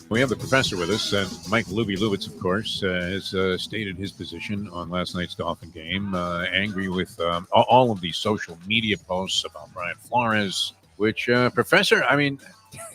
We have the professor with us, and Mike Lubie Lubitz, of course, has stated his position on last night's Dolphin game. Angry with all of these social media posts about Brian Flores, which, Professor, I mean,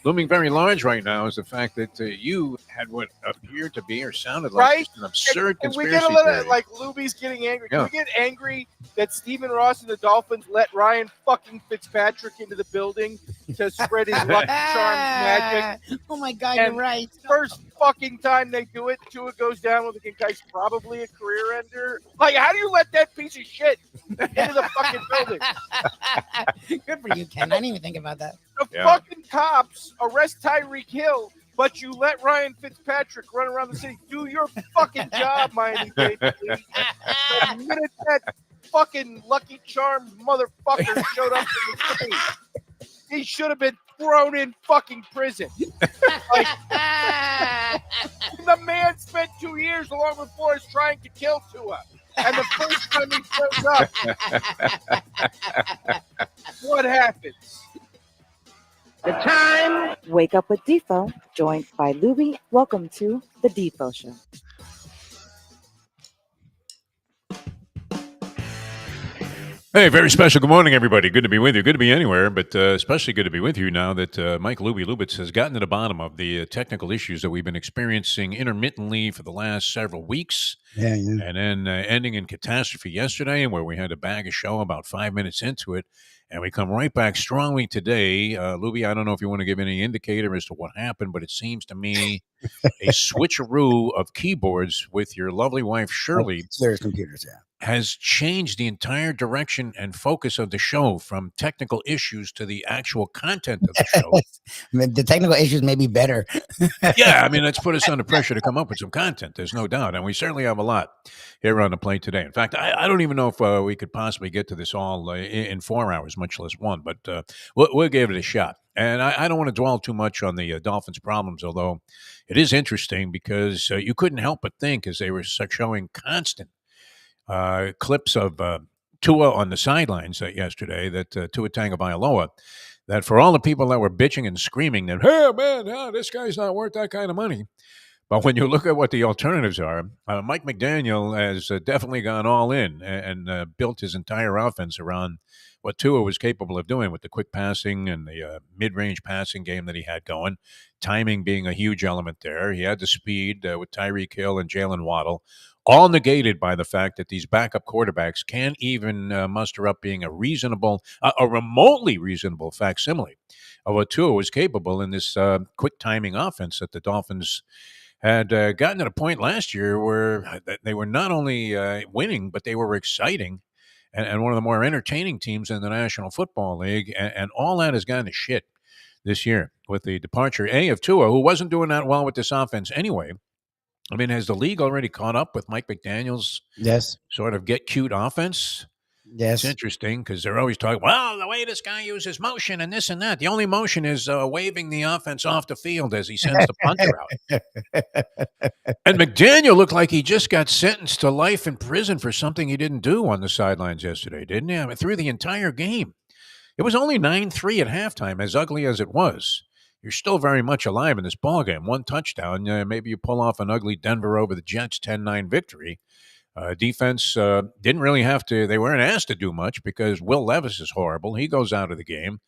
looming very large right now is the fact that you had what appeared to be or sounded like Right? just an absurd Can we conspiracy get a little theory. like Lubie's getting angry? Can Yeah. we get angry that Stephen Ross and the Dolphins let Ryan fucking Fitzpatrick into the building to spread his lucky charms magic? Oh my God, And you're right. First fucking time they do it, Tua goes down with a concussion, probably a career ender. Like, how do you let that piece of shit into the fucking building? Good for you, Ken. I didn't even think about that. The fucking cops arrest Tyreek Hill, but you let Ryan Fitzpatrick run around the city. Do your fucking job, Miami Dade. The minute that fucking Lucky Charms motherfucker showed up in the city, he should have been thrown in fucking prison. Like, the man spent 2 years along with Flores trying to kill Tua. And the first time he shows up, what happens? The time. Wake up with Defo, joined by Lubie. Welcome to the Defo Show. Hey, very special good morning, everybody. Good to be with you. Good to be anywhere, but especially good to be with you now that Mike Lubie Lubitz has gotten to the bottom of the technical issues that we've been experiencing intermittently for the last several weeks. Yeah. And then ending in catastrophe yesterday, where we had to bag a show about 5 minutes into it. And we come right back strongly today. Lubie, I don't know if you want to give any indicator as to what happened, but it seems to me a switcheroo of keyboards with your lovely wife, Shirley. There's computers, yeah. Has changed the entire direction and focus of the show from technical issues to the actual content of the show. I mean, the technical issues may be better. Yeah, I mean, let's put us under pressure to come up with some content. There's no doubt. And we certainly have a lot here on the plate today. In fact, I don't even know if we could possibly get to this all in 4 hours, much less one, but we'll give it a shot. And I don't want to dwell too much on the Dolphins' problems, although it is interesting because you couldn't help but think as they were showing constant clips of Tua on the sidelines yesterday, that Tua Tagovailoa, that for all the people that were bitching and screaming that, hey, man, this guy's not worth that kind of money. But when you look at what the alternatives are, Mike McDaniel has definitely gone all in and built his entire offense around what Tua was capable of doing with the quick passing and the mid-range passing game that he had going, timing being a huge element there. He had the speed with Tyreek Hill and Jalen Waddle, all negated by the fact that these backup quarterbacks can't even muster up being a reasonable, a remotely reasonable facsimile of what Tua was capable in this quick timing offense that the Dolphins had gotten at a point last year where they were not only winning, but they were exciting and one of the more entertaining teams in the National Football League. And all that has gone to shit this year with the departure, of Tua, who wasn't doing that well with this offense anyway. I mean, has the league already caught up with Mike McDaniel's sort of get cute offense? Yes. It's interesting because they're always talking, well, the way this guy uses motion and this and that. The only motion is waving the offense off the field as he sends the punter out. And McDaniel looked like he just got sentenced to life in prison for something he didn't do on the sidelines yesterday, didn't he? I mean, through the entire game. It was only 9-3 at halftime, as ugly as it was. You're still very much alive in this ballgame. One touchdown, maybe you pull off an ugly Denver over the Jets 10-9 victory. Defense didn't really have to, they weren't asked to do much because Will Levis is horrible. He goes out of the game.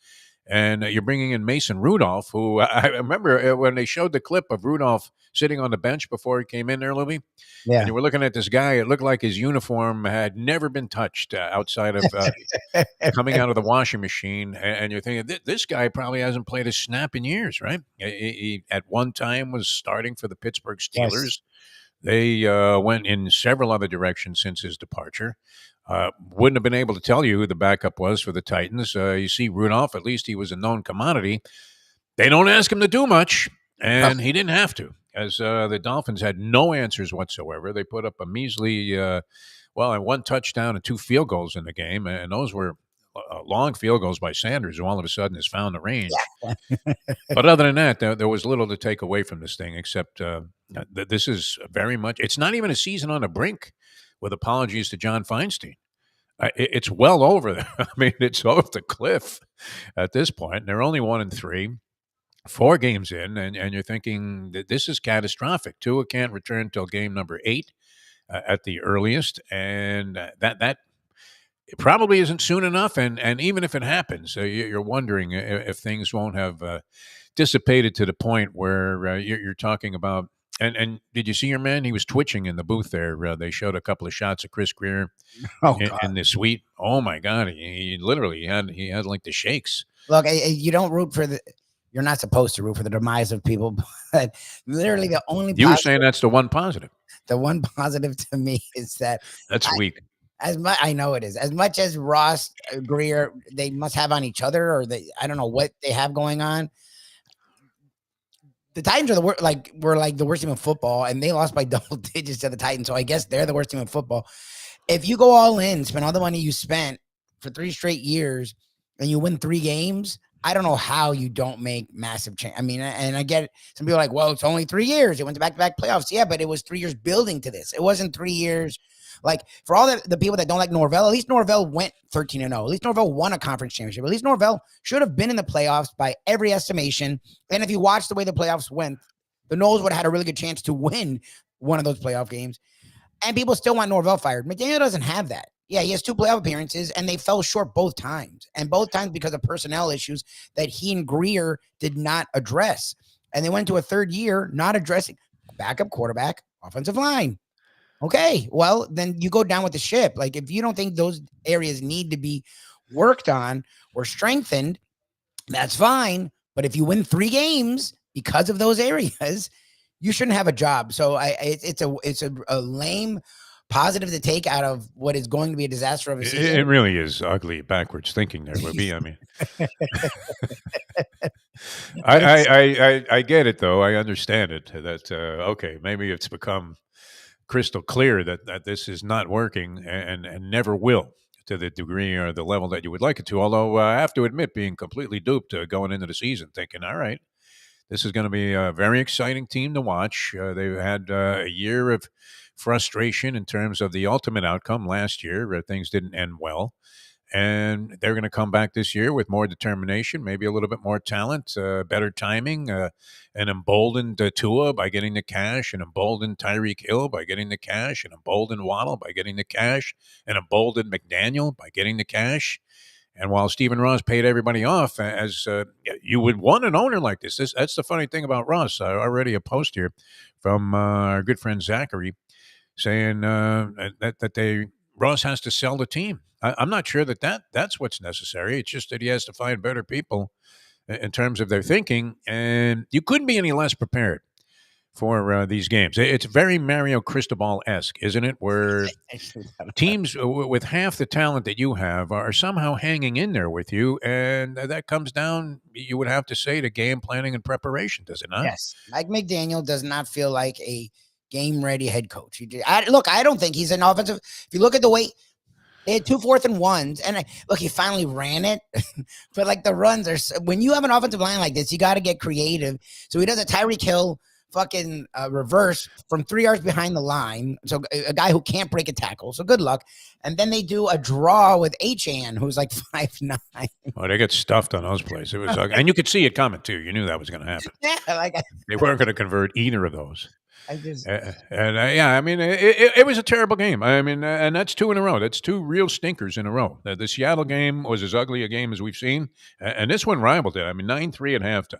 And you're bringing in Mason Rudolph, who I remember when they showed the clip of Rudolph sitting on the bench before he came in there, Louie. Yeah. And you were looking at this guy. It looked like his uniform had never been touched outside of coming out of the washing machine. And you're thinking, this guy probably hasn't played a snap in years, right? He at one time was starting for the Pittsburgh Steelers. Yes. They went in several other directions since his departure. Wouldn't have been able to tell you who the backup was for the Titans. You see Rudolph, at least he was a known commodity. They don't ask him to do much, and he didn't have to, as the Dolphins had no answers whatsoever. They put up a measly, one touchdown and 2 field goals in the game, and those were long field goals by Sanders, who all of a sudden has found the range. But other than that, there was little to take away from this thing, except that this is very much, it's not even a season on the brink, with apologies to John Feinstein. It's well over there. I mean, it's off the cliff at this point. They're only 1-3. 4 games in, and you're thinking that this is catastrophic. Tua can't return till game number 8 at the earliest, and that it probably isn't soon enough. And even if it happens, you're wondering if things won't have dissipated to the point where you're talking about. And did you see your man? He was twitching in the booth there. They showed a couple of shots of Chris Greer Oh in, God! in the suite. Oh my God! He literally had like the shakes. Look, you don't root for the. You're not supposed to root for the demise of people, but literally the only You were saying that's the one positive. the one positive to me is that That's weak. as much I know it is as much as Ross Greer they must have on each other, or I don't know what they have going on. The Titans are the worst, were like the worst team in football, and they lost by double digits to the Titans. So I guess they're the worst team in football. If you go all in, spend all the money you spent for 3 straight years, and you win 3 games, I don't know how you don't make massive change. I mean, and I get it. Some people are like, well, it's only 3 years. It went to back-to-back playoffs. Yeah, but it was 3 years building to this. It wasn't 3 years. Like, for all the people that don't like Norvell, at least Norvell went 13-0. At least Norvell won a conference championship. At least Norvell should have been in the playoffs by every estimation. And if you watch the way the playoffs went, the Knowles would have had a really good chance to win one of those playoff games. And people still want Norvell fired. McDaniel doesn't have that. Yeah, he has 2 playoff appearances, and they fell short both times. And both times because of personnel issues that he and Greer did not address. And they went to a 3rd year not addressing backup quarterback, offensive line. Okay, well, then you go down with the ship. Like, if you don't think those areas need to be worked on or strengthened, that's fine. But if you win 3 games because of those areas, you shouldn't have a job. So it's a lame positive to take out of what is going to be a disaster of a season. It really is ugly backwards thinking there, Lubie. I mean, I get it though. I understand it. That okay, maybe it's become crystal clear that this is not working and never will to the degree or the level that you would like it to. Although I have to admit, being completely duped going into the season, thinking, all right, this is going to be a very exciting team to watch. They've had a year of frustration in terms of the ultimate outcome last year. Things didn't end well. And they're going to come back this year with more determination, maybe a little bit more talent, better timing, an emboldened Tua by getting the cash, an emboldened Tyreek Hill by getting the cash, an emboldened Waddle by getting the cash, an emboldened McDaniel by getting the cash. And while Stephen Ross paid everybody off, as you would want an owner like this. That's the funny thing about Ross. Already a post here from our good friend Zachary saying that Ross has to sell the team. I'm not sure that's what's necessary. It's just that he has to find better people in terms of their thinking, and you couldn't be any less prepared for these games. It's very Mario Cristobal-esque, isn't it? Where teams with half the talent that you have are somehow hanging in there with you, and that comes down, you would have to say, to game planning and preparation, does it not? Yes. Mike McDaniel does not feel like a game-ready head coach. I don't think he's an offensive. If you look at the way they had 2 4th and 1s, and look, he finally ran it. But like the runs are, when you have an offensive line like this, you got to get creative. So he does a Tyreek Hill fucking reverse from 3 yards behind the line. So a guy who can't break a tackle. So good luck. And then they do a draw with H.A.N., who's like 5'9". Oh, they get stuffed on those plays. It was, and you could see it coming too. You knew that was going to happen. Yeah, They weren't going to convert either of those. I just yeah, I mean, it was a terrible game. I mean, and that's 2 in a row. That's 2 real stinkers in a row. The Seattle game was as ugly a game as we've seen, and this one rivaled it. I mean, 9-3 at halftime.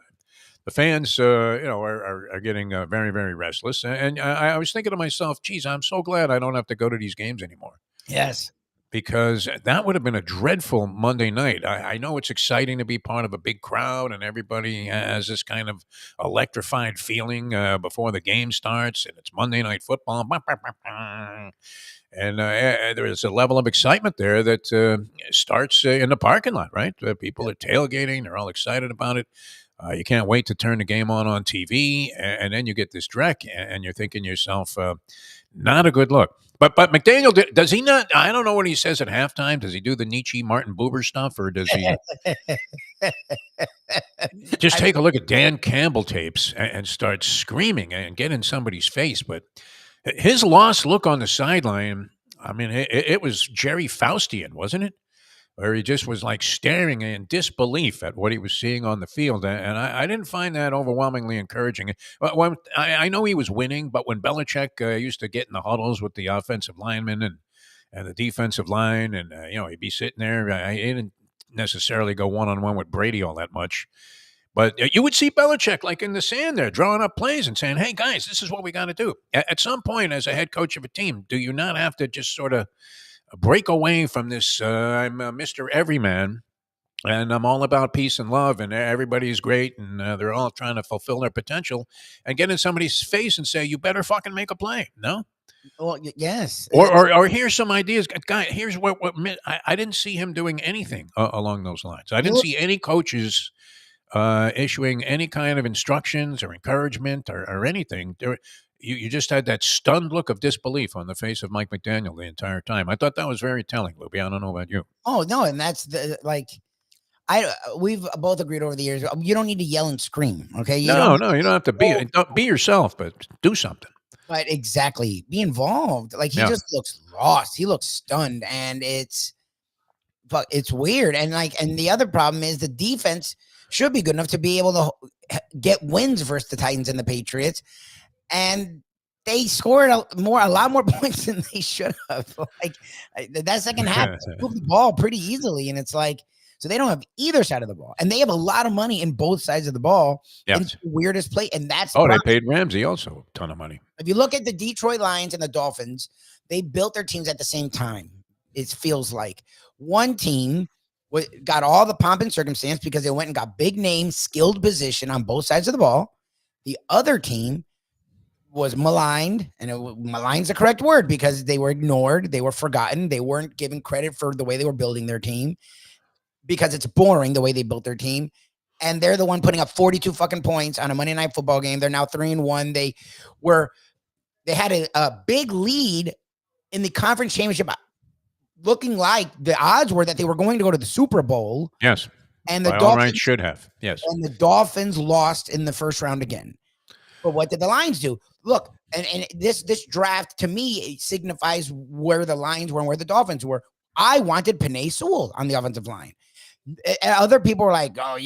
The fans, are getting very, very restless. And I was thinking to myself, geez, I'm so glad I don't have to go to these games anymore. yes. Because that would have been a dreadful Monday night. I know it's exciting to be part of a big crowd and everybody has this kind of electrified feeling before the game starts and it's Monday Night Football. And there is a level of excitement there that starts in the parking lot, right? People are tailgating. They're all excited about it. You can't wait to turn the game on TV, and then you get this dreck, and you're thinking to yourself, not a good look. But McDaniel, does he not? I don't know what he says at halftime. Does he do the Nietzsche Martin Buber stuff, or does he just take a look at Dan Campbell tapes and start screaming and get in somebody's face? But his lost look on the sideline, I mean, it was Jerry Faustian, wasn't it? where he just was like staring in disbelief at what he was seeing on the field. And I didn't find that overwhelmingly encouraging. When, I know he was winning, but when Belichick used to get in the huddles with the offensive linemen and the defensive line, and he'd be sitting there. He didn't necessarily go one-on-one with Brady all that much. But you would see Belichick like in the sand there, drawing up plays and saying, hey, guys, this is what we got to do. At some point, as a head coach of a team, do you not have to just sort of break away from this? I'm Mr. Everyman, and I'm all about peace and love, and everybody's great, and they're all trying to fulfill their potential, and get in somebody's face and say, you better fucking make a play. No? Well, yes. Or here's some ideas. Guy, here's what I didn't see him doing anything along those lines. I didn't see any coaches issuing any kind of instructions or encouragement or anything. You just had that stunned look of disbelief on the face of Mike McDaniel the entire time. I thought that was very telling, Lubie. I don't know about you. Oh no, and that's we've both agreed over the years. You don't need to yell and scream. Okay. You don't have to be yourself, but do something. But exactly, be involved. Like he just looks lost. He looks stunned, and it's weird. And and the other problem is the defense should be good enough to be able to get wins versus the Titans and the Patriots, and they scored a lot more points than they should have. Like that second half, moved the ball pretty easily, and it's like, so they don't have either side of the ball, and they have a lot of money in both sides of the ball. Yes. It's the weirdest play, and that's they paid Ramsey also a ton of money. If you look at the Detroit Lions and the Dolphins, they built their teams at the same time. It feels like one team got all the pomp and circumstance because they went and got big name, skilled position on both sides of the ball. The other team was maligned, and maligned's the correct word because they were ignored, they were forgotten, they weren't given credit for the way they were building their team because it's boring the way they built their team. And they're the one putting up 42 fucking points on a Monday Night Football game. They're now 3-1. They had a big lead in the conference championship, looking like the odds were that they were going to go to the Super Bowl. Yes. And the Dolphins should have. Yes. And the Dolphins lost in the first round again. But what did the Lions do? Look, and this draft to me signifies where the Lions were and where the Dolphins were. I wanted Penei Sewell on the offensive line. Other people were like, oh,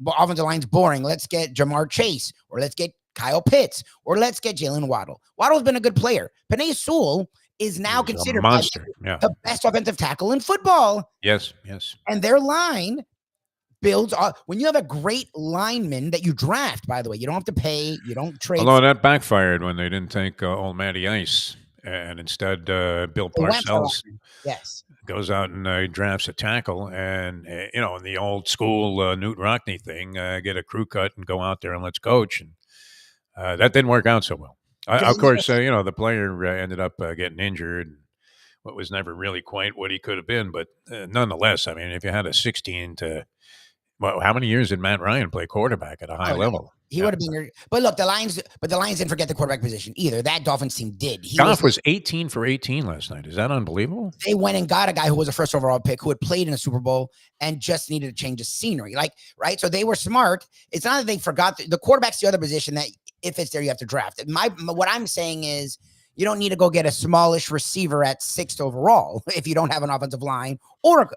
offensive line's boring. Let's get Jamar Chase, or let's get Kyle Pitts, or let's get Jalen Waddle. Waddle's been a good player. Penei Sewell is now considered a monster. The best offensive tackle in football. Yes. And their line builds when you have a great lineman that you draft, by the way, you don't have to pay, you don't trade. Although that backfired when they didn't take old Matty Ice, and instead Bill Parcells goes out and drafts a tackle, and in the old school Newt Rockney thing, get a crew cut and go out there and let's coach, and that didn't work out so well. Of course, the player ended up getting injured. What was never really quite what he could have been, but nonetheless, I mean, if you had a 16 to, well, how many years did Matt Ryan play quarterback at a high level? He would have been. But look, the Lions didn't forget the quarterback position either. That Dolphins team did. Goff was 18 for 18 last night. Is that unbelievable? They went and got a guy who was a first overall pick who had played in a Super Bowl and just needed to change the scenery. Right? So they were smart. It's not that they forgot the quarterback's the other position that if it's there, you have to draft. What I'm saying is you don't need to go get a smallish receiver at 6th overall if you don't have an offensive line or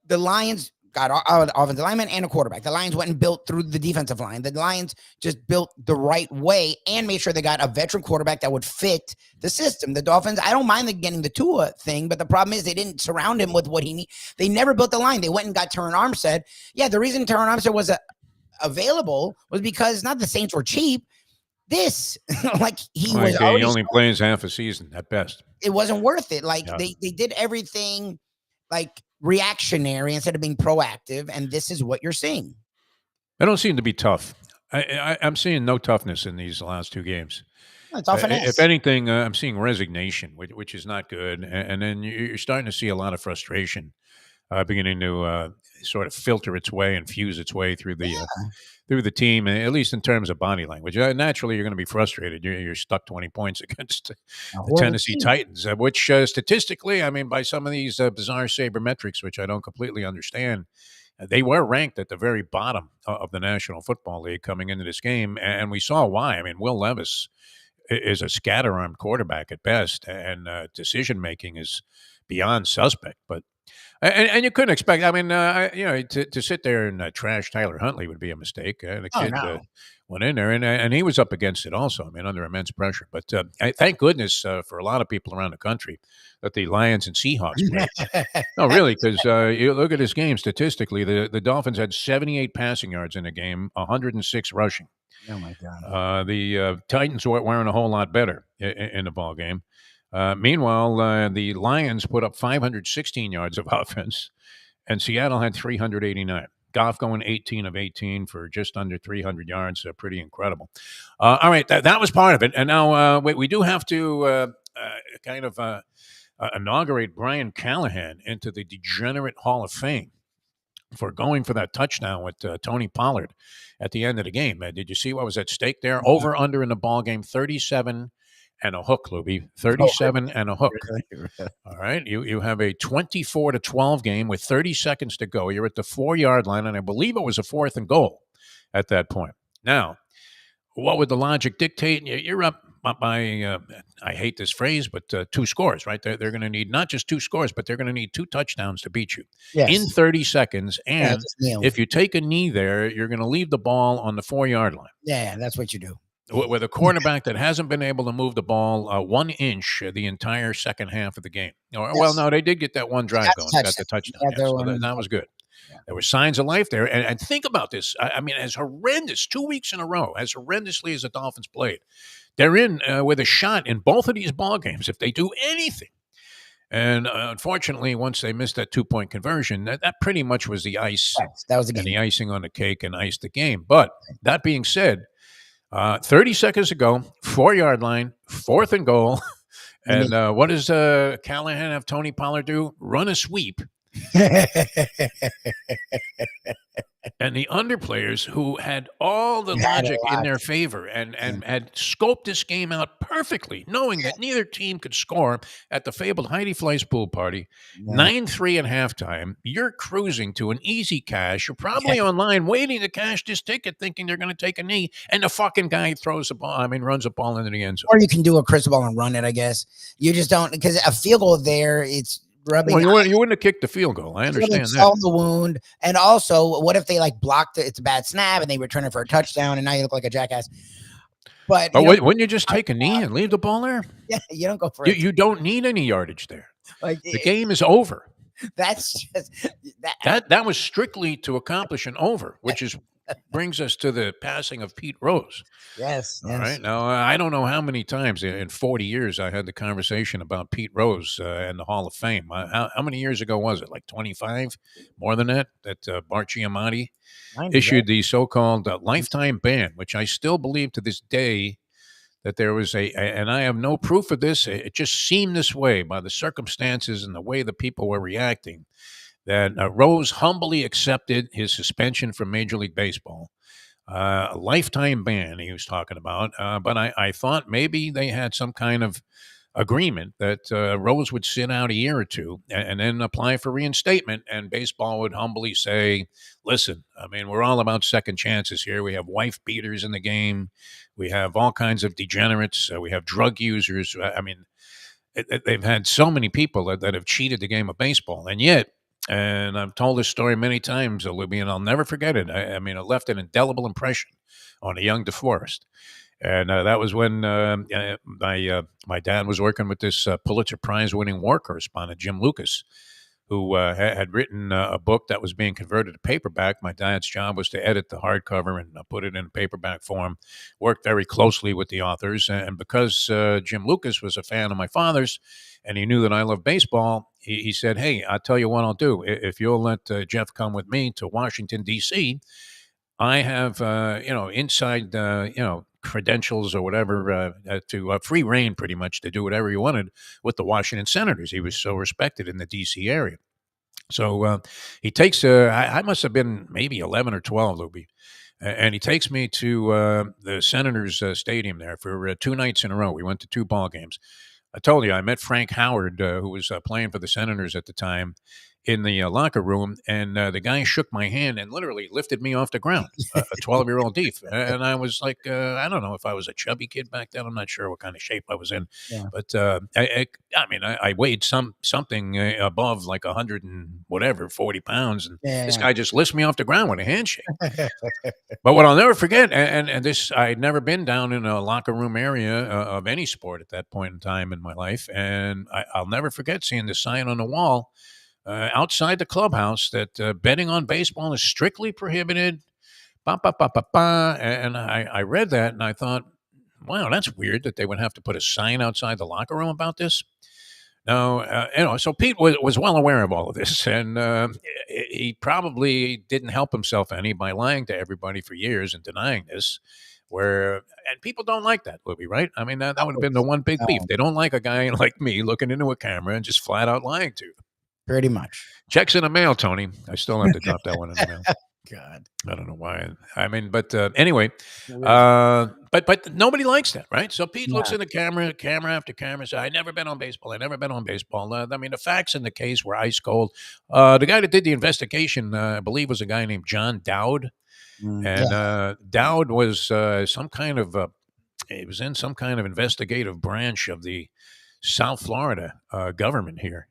the Lions got an offensive lineman and a quarterback. The Lions went and built through the defensive line. The Lions just built the right way and made sure they got a veteran quarterback that would fit the system. The Dolphins, I don't mind them getting the Tua thing, but the problem is they didn't surround him with what he needed. They never built the line. They went and got Terron Armstead. Yeah, the reason Terron Armstead was available was because not the Saints were cheap. He only plays half a season at best. It wasn't worth it. They did everything reactionary instead of being proactive, and this is what you're seeing. They don't seem to be tough. I'm seeing no toughness in these last two games. It's often if anything, I'm seeing resignation, which is not good, and then you're starting to see a lot of frustration beginning to sort of filter its way and fuse its way through the team, at least in terms of body language. Naturally, you're going to be frustrated. You're stuck 20 points against the Tennessee Titans, which statistically, I mean, by some of these bizarre sabermetrics, which I don't completely understand, they were ranked at the very bottom of the National Football League coming into this game, and we saw why. I mean, Will Levis is a scatter-armed quarterback at best, and decision-making is beyond suspect. But and you couldn't expect. I mean, to sit there and trash Tyler Huntley would be a mistake. The Oh kid no. went in there, and he was up against it also. I mean, under immense pressure. But thank goodness for a lot of people around the country that the Lions and Seahawks played. No, really, because you look at this game statistically, the Dolphins had 78 passing yards in the game, 106 rushing. Oh my God. The Titans weren't a whole lot better in the ball game. Meanwhile, the Lions put up 516 yards of offense, and Seattle had 389. Goff going 18 of 18 for just under 300 yards. Pretty incredible. All right, that was part of it. And now we do have to kind of inaugurate Brian Callahan into the Degenerate Hall of Fame for going for that touchdown with Tony Pollard at the end of the game. Did you see what was at stake there? Over, under in the ball game, 37 and a hook, Lubie. 37 and a hook. All right. You have a 24-12 game with 30 seconds to go. You're at the 4-yard line, and I believe it was a 4th and goal at that point. Now, what would the logic dictate? You're up by, I hate this phrase, but 2 scores, right? They're going to need not just 2 scores, but they're going to need 2 touchdowns to beat you in 30 seconds. And if you take a knee there, you're going to leave the ball on the 4-yard line. Yeah, that's what you do. With a quarterback that hasn't been able to move the ball 1 inch the entire second half of the game. Well, no, they did get that one drive going. Got the touchdown. So that was good. Yeah. There were signs of life there. And think about this. I mean, as horrendous, 2 weeks in a row, as horrendously as the Dolphins played, they're in with a shot in both of these ball games if they do anything. And unfortunately, once they missed that 2-point conversion, that pretty much was the ice. That was the game. And the icing on the cake and iced the game. But that being said, 30 seconds to go, 4-yard line, 4th and goal. And what does Callahan have Tony Pollard do? Run a sweep. And the underplayers who had all the logic in their favor and had scoped this game out perfectly, knowing that neither team could score at the fabled Heidi Fleiss pool party, 9-3 at halftime. You're cruising to an easy cash. You're probably online waiting to cash this ticket, thinking they're going to take a knee, and the fucking guy runs a ball into the end zone. Or you can do a crystal ball and run it, I guess. You just don't, because a field goal there, it's rubbing. Well, you wouldn't have kicked the field goal. I understand that. Solve the wound. And also, what if they blocked it? It's a bad snap and they return it for a touchdown, and now you look like a jackass. But wouldn't you just take a knee and leave the ball there? Yeah, you don't go for it. You don't need any yardage there. The game is over. That's just that was strictly to accomplish an over, which brings us to the passing of Pete Rose. Yes. All right. Now, I don't know how many times in 40 years I had the conversation about Pete Rose and the Hall of Fame. How many years ago was it? Like 25? More than that? That Bart Giamatti issued the so-called lifetime ban, which I still believe to this day that there was and I have no proof of this. It just seemed this way by the circumstances and the way the people were reacting, that Rose humbly accepted his suspension from Major League Baseball. A lifetime ban he was talking about. But I thought maybe they had some kind of agreement that Rose would sit out a year or two and then apply for reinstatement, and baseball would humbly say, listen, I mean, we're all about second chances here. We have wife beaters in the game. We have all kinds of degenerates. We have drug users. I mean, they've had so many people that have cheated the game of baseball. And yet, and I've told this story many times, Lubie, and I'll never forget it. I mean, it left an indelible impression on a young DeForest. And that was when my dad was working with this Pulitzer Prize-winning war correspondent, Jim Lucas, who had written a book that was being converted to paperback. My dad's job was to edit the hardcover and put it in paperback form, worked very closely with the authors. And because Jim Lucas was a fan of my father's and he knew that I loved baseball, he said, hey, I'll tell you what I'll do. If you'll let Jeff come with me to Washington, D.C., I have, inside, credentials or whatever to free reign pretty much to do whatever he wanted with the Washington Senators. He was so respected in the D.C. area. So he takes, I must have been maybe 11 or 12, Lubie, and he takes me to the Senators stadium there for 2 nights in a row. We went to 2 ball games. I told you, I met Frank Howard, who was playing for the Senators at the time, in the locker room, and the guy shook my hand and literally lifted me off the ground, a 12-year-old Deef. And I was like, I don't know if I was a chubby kid back then. I'm not sure what kind of shape I was in. Yeah. But I weighed something above like 100 and whatever, 40 pounds. And this guy just lifts me off the ground with a handshake. But what I'll never forget, and this, I'd never been down in a locker room area of any sport at that point in time in my life. And I'll never forget seeing the sign on the wall outside the clubhouse that betting on baseball is strictly prohibited. Ba, ba, ba, ba, ba. And I read that and I thought, wow, that's weird that they would have to put a sign outside the locker room about this. No, so Pete was well aware of all of this, and he probably didn't help himself any by lying to everybody for years and denying this. And people don't like that, Lubie, right? I mean, that would have been the one big beef. They don't like a guy like me looking into a camera and just flat out lying to you. Pretty much. Checks in the mail, Tony. I still have to drop that one in the mail. God, I don't know why. I mean, but anyway, but nobody likes that, right? So Pete looks in the camera after camera, says, "I never been on baseball. I never been on baseball." I mean, the facts in the case were ice cold. The guy that did the investigation, I believe, was a guy named John Dowd, and Dowd was some kind of he was in some kind of investigative branch of the South Florida government here.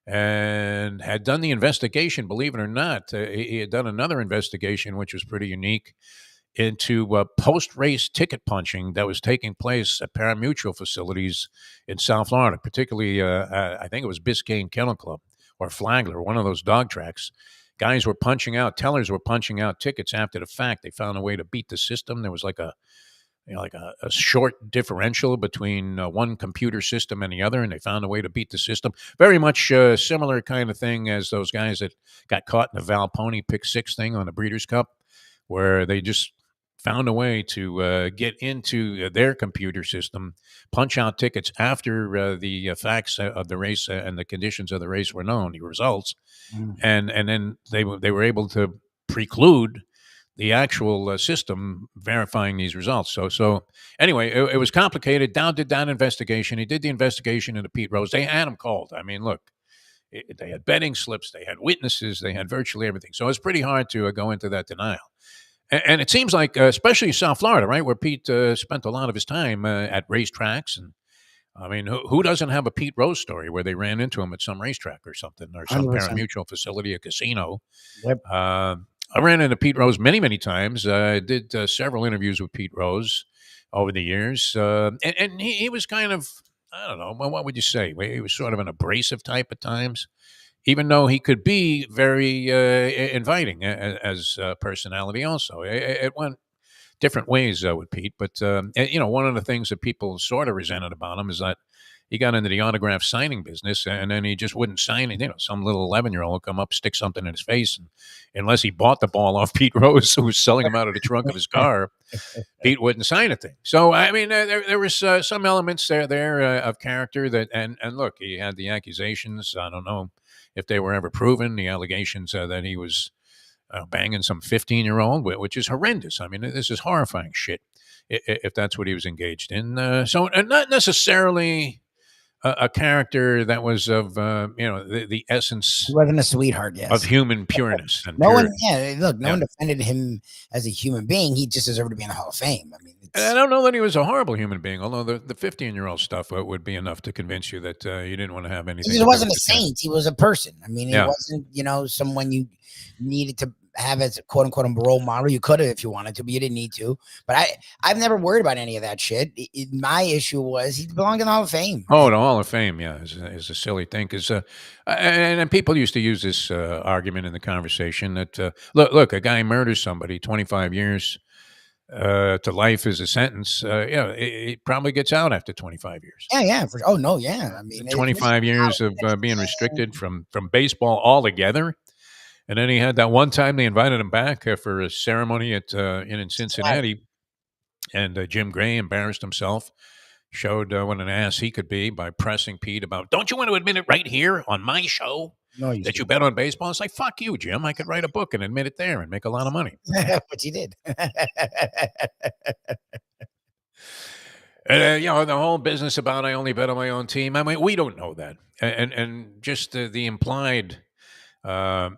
And had done the investigation, believe it or not. He had done another investigation, which was pretty unique, into post-race ticket punching that was taking place at pari-mutuel facilities in South Florida, particularly, I think it was Biscayne Kennel Club or Flagler, one of those dog tracks. Guys were punching out, tellers were punching out tickets after the fact. They found a way to beat the system. There was like a short differential between one computer system and the other, and they found a way to beat the system. Very much similar kind of thing as those guys that got caught in the Val Pony pick six thing on the Breeders' Cup, where they just found a way to get into their computer system, punch out tickets after the facts of the race and the conditions of the race were known, the results, and then they were able to preclude the actual system verifying these results. So anyway, it was complicated. Dowd did that investigation. He did the investigation into Pete Rose. They had him called. I mean, look, they had betting slips. They had witnesses. They had virtually everything. So it's pretty hard to go into that denial. And it seems like, especially South Florida, right, where Pete spent a lot of his time at racetracks. And I mean, who doesn't have a Pete Rose story where they ran into him at some racetrack or something, or some 100%. pari-mutuel facility, a casino? Yep. I ran into Pete Rose many, many times. I did several interviews with Pete Rose over the years. And he was kind of, I don't know, what would you say? He was sort of an abrasive type at times, even though he could be very inviting as personality also. It went different ways with Pete. But, one of the things that people sort of resented about him is that he got into the autograph signing business, and then he just wouldn't sign it. Some little 11-year-old would come up, stick something in his face, and unless he bought the ball off Pete Rose, who was selling him out of the trunk of his car, Pete wouldn't sign a thing. So, I mean, there was some elements there of character that, and look, he had the accusations. I don't know if they were ever proven, the allegations that he was banging some 15-year-old, which is horrendous. I mean, this is horrifying shit if that's what he was engaged in. So, not necessarily a character that was of the essence. He wasn't a sweetheart, yes, of human pureness. And no purity. one defended him as a human being. He just deserved to be in the Hall of Fame. I mean, and I don't know that he was a horrible human being, although the 15-year-old stuff would be enough to convince you that you didn't want to have anything. He wasn't a saint. He was a person. I mean, he Yeah. wasn't, someone you needed to have as quote unquote a role model. You could have if you wanted to, but you didn't need to. But I've never worried about any of that shit. My issue was he belonged in the Hall of Fame. Oh, the Hall of Fame, yeah, is a silly thing. Because and people used to use this argument in the conversation that look, a guy murders somebody, 25 years to life is a sentence. It probably gets out after 25 years. Yeah. Oh no, yeah. I mean, 25 years of being restricted from baseball altogether. And then he had that one time they invited him back for a ceremony in Cincinnati, and Jim Gray embarrassed himself, showed what an ass he could be by pressing Pete about, don't you want to admit it right here on my show that you bet on baseball? It's like, fuck you, Jim. I could write a book and admit it there and make a lot of money. But you did. The whole business about I only bet on my own team. I mean, we don't know that. And just the implied I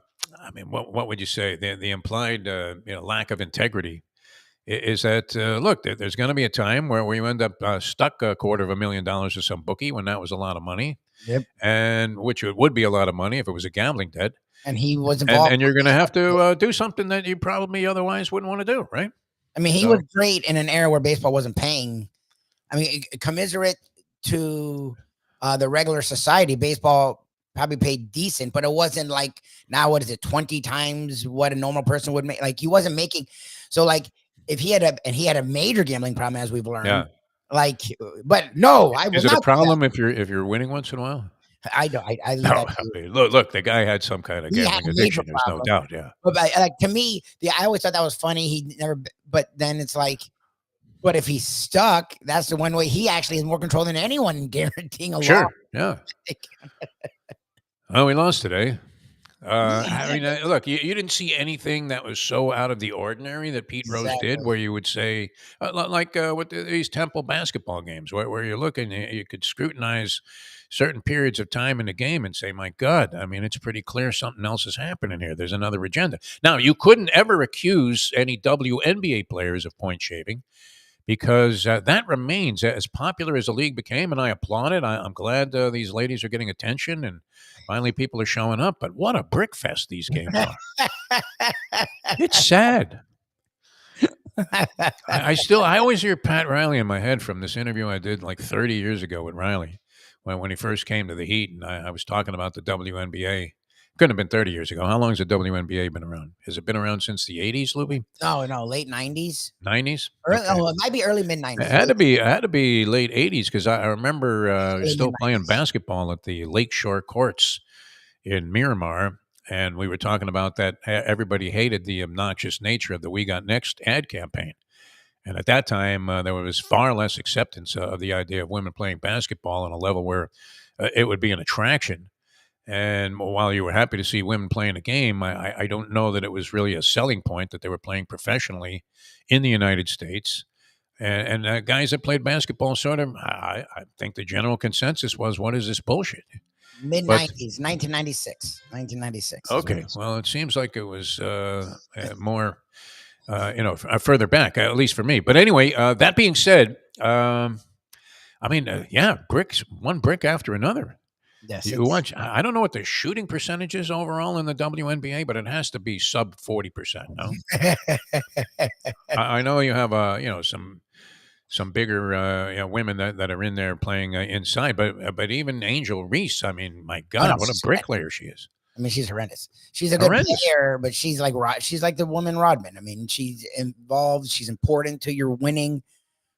mean, what would you say? The implied lack of integrity is that look, there's going to be a time where you end up stuck $250,000 to some bookie when that was a lot of money, Yep. and which it would be a lot of money if it was a gambling debt, And he was and involved. you're going to have to do something that you probably otherwise wouldn't want to do, right? I mean, he was great in an era where baseball wasn't paying. I mean, commiserate to the regular society, baseball probably paid decent, but it wasn't like now. What is it? 20 times what a normal person would make. Like he wasn't making. So like if he had a major gambling problem, as we've learned. Yeah. Like, but no, I will Is it not a problem if you're winning once in a while? I don't. I leave No, that I to you. mean, look, the guy had some kind of He had gambling a major addiction. There's no problem. doubt. Yeah. But like to me, I always thought that was funny. He never. But then it's like, but if he's stuck, that's the one way he actually has more control than anyone, guaranteeing a Sure. loss. Yeah. Well, we lost today. I mean, look, you didn't see anything that was so out of the ordinary that Pete Rose did, Exactly. where you would say, like with these Temple basketball games, where you're looking, you could scrutinize certain periods of time in the game and say, my God, I mean, it's pretty clear something else is happening here. There's another agenda. Now, you couldn't ever accuse any WNBA players of point shaving, because that remains as popular as the league became, and I applaud it. I'm glad these ladies are getting attention, and finally people are showing up. But what a brick fest these games are. It's sad. I always hear Pat Riley in my head from this interview I did like 30 years ago with Riley when he first came to the Heat, and I was talking about the WNBA. Couldn't have been 30 years ago. How long has the WNBA been around? Has it been around since the 80s, Lubie? No, late 90s. 90s? Early, Okay. Oh, it might be early mid 90s. It had to be late 80s, because I remember still playing basketball at the Lakeshore Courts in Miramar, and we were talking about that. Everybody hated the obnoxious nature of the We Got Next ad campaign. And at that time, there was far less acceptance of the idea of women playing basketball on a level where it would be an attraction. And while you were happy to see women playing a game, I don't know that it was really a selling point that they were playing professionally in the United States. And guys that played basketball sort of, I think the general consensus was, what is this bullshit? Mid 90s, 1996. 1996. Okay. Well, it seems like it was more, further back, at least for me. But anyway, that being said, I mean, bricks, one brick after another. Yes, You watch. I don't know what the shooting percentage is overall in the WNBA, but it has to be sub 40%. No, I know you have some bigger women that are in there playing inside, but even Angel Reese. I mean, my God, what a bricklayer she is. I mean, she's horrendous. She's a good player, but she's like the woman Rodman. I mean, she's involved. She's important to your winning.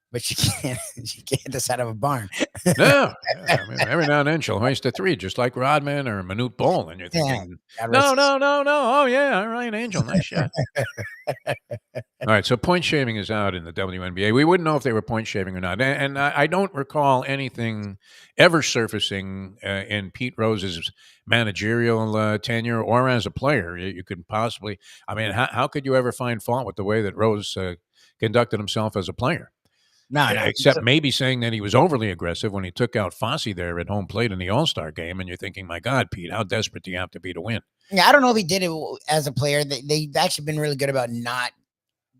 But she can't hit this out of a barn. No, I mean, every now and then she'll hoist a three, just like Rodman or Manute Bol, and you're thinking, no. Oh yeah, all right, Angel, nice shot. All right, so point shaving is out in the WNBA. We wouldn't know if they were point shaving or not, and I don't recall anything ever surfacing in Pete Rose's managerial tenure or as a player. You could possibly, I mean, how could you ever find fault with the way that Rose conducted himself as a player? No. Except maybe saying that he was overly aggressive when he took out Fossey there at home plate in the All-Star game, and you're thinking, my God, Pete, how desperate do you have to be to win? Yeah, I don't know if he did it as a player. They've actually been really good about not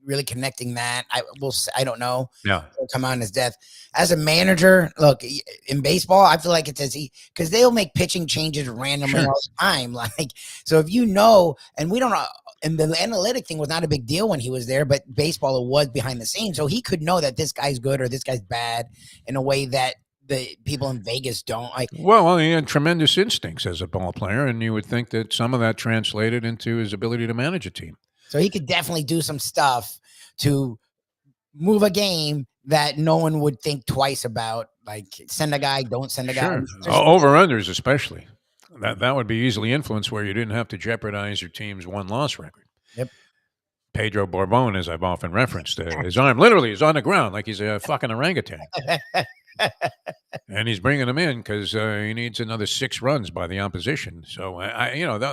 really connecting that. I don't know. Yeah. It'll come out in his death. As a manager, look, in baseball, I feel like it's because they'll make pitching changes randomly all the time. Like, so if you know, and we don't know, and the analytic thing was not a big deal when he was there, but baseball, it was behind the scenes. So he could know that this guy's good or this guy's bad in a way that the people in Vegas don't. Like, well, he had tremendous instincts as a ball player, and you would think that some of that translated into his ability to manage a team. So he could definitely do some stuff to move a game that no one would think twice about. Like, send a guy, don't send a guy. Over-unders especially. That would be easily influenced where you didn't have to jeopardize your team's one-loss record. Yep. Pedro Borbon, as I've often referenced, his arm literally is on the ground like he's a fucking orangutan. And he's bringing him in because he needs another 6 runs by the opposition. So,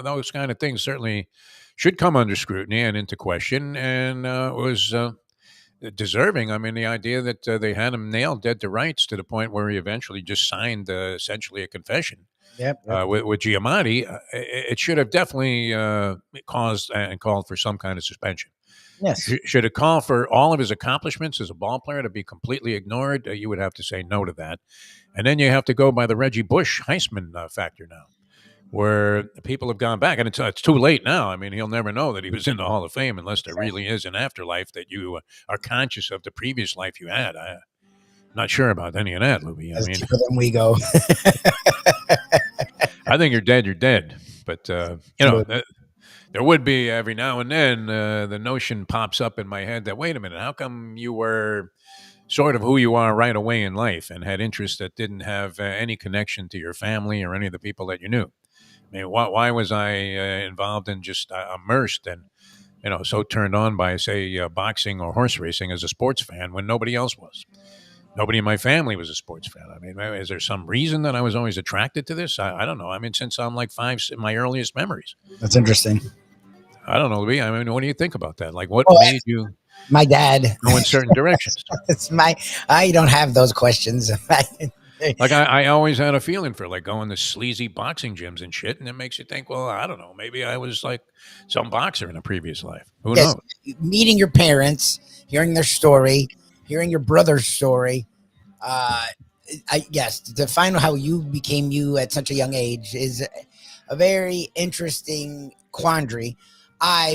those kind of things certainly should come under scrutiny and into question. And it was deserving. I mean, the idea that they had him nailed dead to rights to the point where he eventually just signed essentially a confession Yep. with Giamatti, it should have definitely caused and called for some kind of suspension. Yes. Should it call for all of his accomplishments as a ball player to be completely ignored? You would have to say no to that. And then you have to go by the Reggie Bush Heisman factor now, where people have gone back. And it's too late now. I mean, he'll never know that he was in the Hall of Fame unless there really is an afterlife that you are conscious of the previous life you had. I'm not sure about any of that, Lubie. I mean, deeper than we go. I think you're dead. But, there would be every now and then the notion pops up in my head that, wait a minute, how come you were sort of who you are right away in life and had interests that didn't have any connection to your family or any of the people that you knew? I mean, why was I involved in just immersed and, so turned on by, say, boxing or horse racing as a sports fan when nobody else was? Nobody in my family was a sports fan. I mean, is there some reason that I was always attracted to this? I don't know. I mean, since I'm like 5, my earliest memories. That's interesting. I don't know, Louis. I mean, what do you think about that? Like, what made you? My dad go in certain directions. I don't have those questions. Like I always had a feeling for like going to sleazy boxing gyms and shit, and it makes you think, well, I don't know, maybe I was like some boxer in a previous life. Who knows? Meeting your parents, hearing their story, hearing your brother's story. To find out how you became you at such a young age is a very interesting quandary.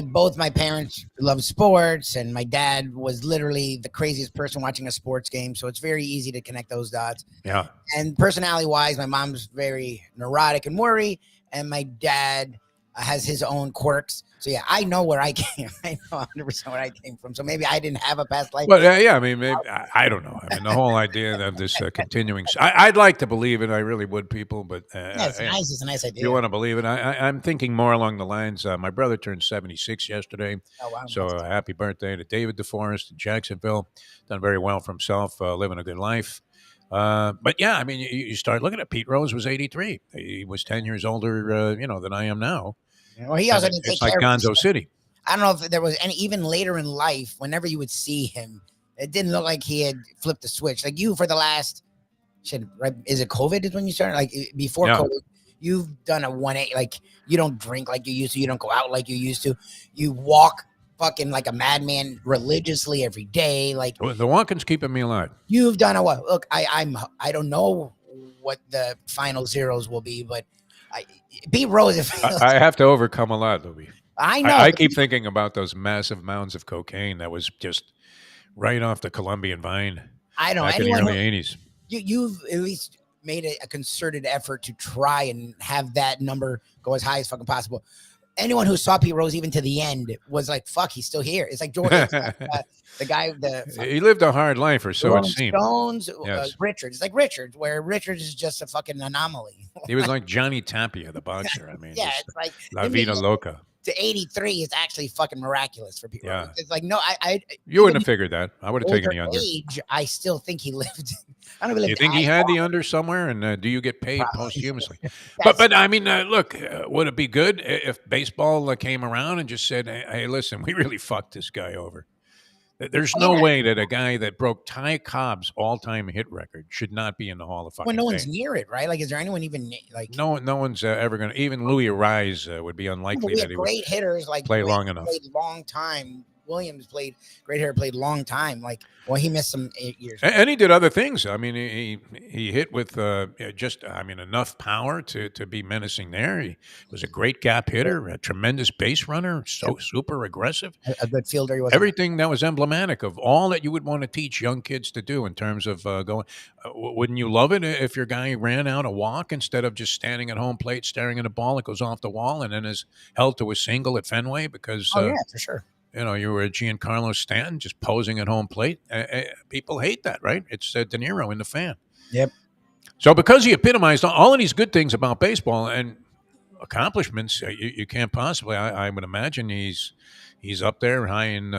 Both my parents love sports, and my dad was literally the craziest person watching a sports game. So it's very easy to connect those dots. Yeah. And personality wise, my mom's very neurotic and worry, and my dad has his own quirks. So yeah, I know where I came. I know 100% where I came from. So maybe I didn't have a past life. But I mean, maybe, I don't know. I mean, the whole idea of this continuing. I'd like to believe it. I really would, people. But it's nice. It's a nice idea. You want to believe it? I'm thinking more along the lines. My brother turned 76 yesterday. Oh wow! So happy birthday to David DeForest in Jacksonville. Done very well for himself, living a good life. But yeah, I mean, you start looking at Pete Rose was 83. He was 10 years older, than I am now. Well, he also didn't take care like Gonzo City. I don't know if there was any, even later in life, whenever you would see him, it didn't look like he had flipped the switch. Like you for the last, right? Is it COVID is when you started? Like before COVID, you've done a 180. Like you don't drink like you used to. You don't go out like you used to. You walk fucking like a madman religiously every day. Like the walking's keeping me alive. You've done a what? Look, I don't know what the final zeros will be, but Pete Rose. I have to overcome a lot, Louie. I know. I keep thinking about those massive mounds of cocaine that was just right off the Colombian vine. I know. Back in the early 80s. You've at least made a concerted effort to try and have that number go as high as fucking possible. Anyone who saw Pete Rose even to the end was like, "Fuck, he's still here." It's like Jordan, the guy. He lived a hard life, or so it seemed. Stones, Richards. It's like Richards, where Richards is just a fucking anomaly. He was like Johnny Tapia, the boxer. I mean, it's like La Vida Loca. To 83 is actually fucking miraculous for people. Yeah. It's like, no, you wouldn't have figured that. I would have taken the under. Age, I still think he lived. I don't do you think he had the under somewhere? And do you get paid posthumously? But I mean, look, would it be good if baseball came around and just said, hey, listen, we really fucked this guy over? There's no way that a guy that broke Ty Cobb's all-time hit record should not be in the Hall of Fame. Well, no one's near it, right? Like, is there anyone even like? No one's ever going to. Even Louis Arise would be unlikely that he great hitters like play long enough. Played long time. Williams played great hitter, played long time. Like, well, he missed some 8 years. And he did other things. I mean, he hit with enough power to be menacing there. He was a great gap hitter, a tremendous base runner, super aggressive. A good fielder. He was everything that was emblematic of all that you would want to teach young kids to do in terms of going. Wouldn't you love it if your guy ran out a walk instead of just standing at home plate, staring at a ball that goes off the wall and then is held to a single at Fenway because yeah, for sure. You were a Giancarlo Stanton just posing at home plate. People hate that, right? It's De Niro in The Fan. Yep. So because he epitomized all of these good things about baseball and accomplishments, you can't possibly. I would imagine he's up there high in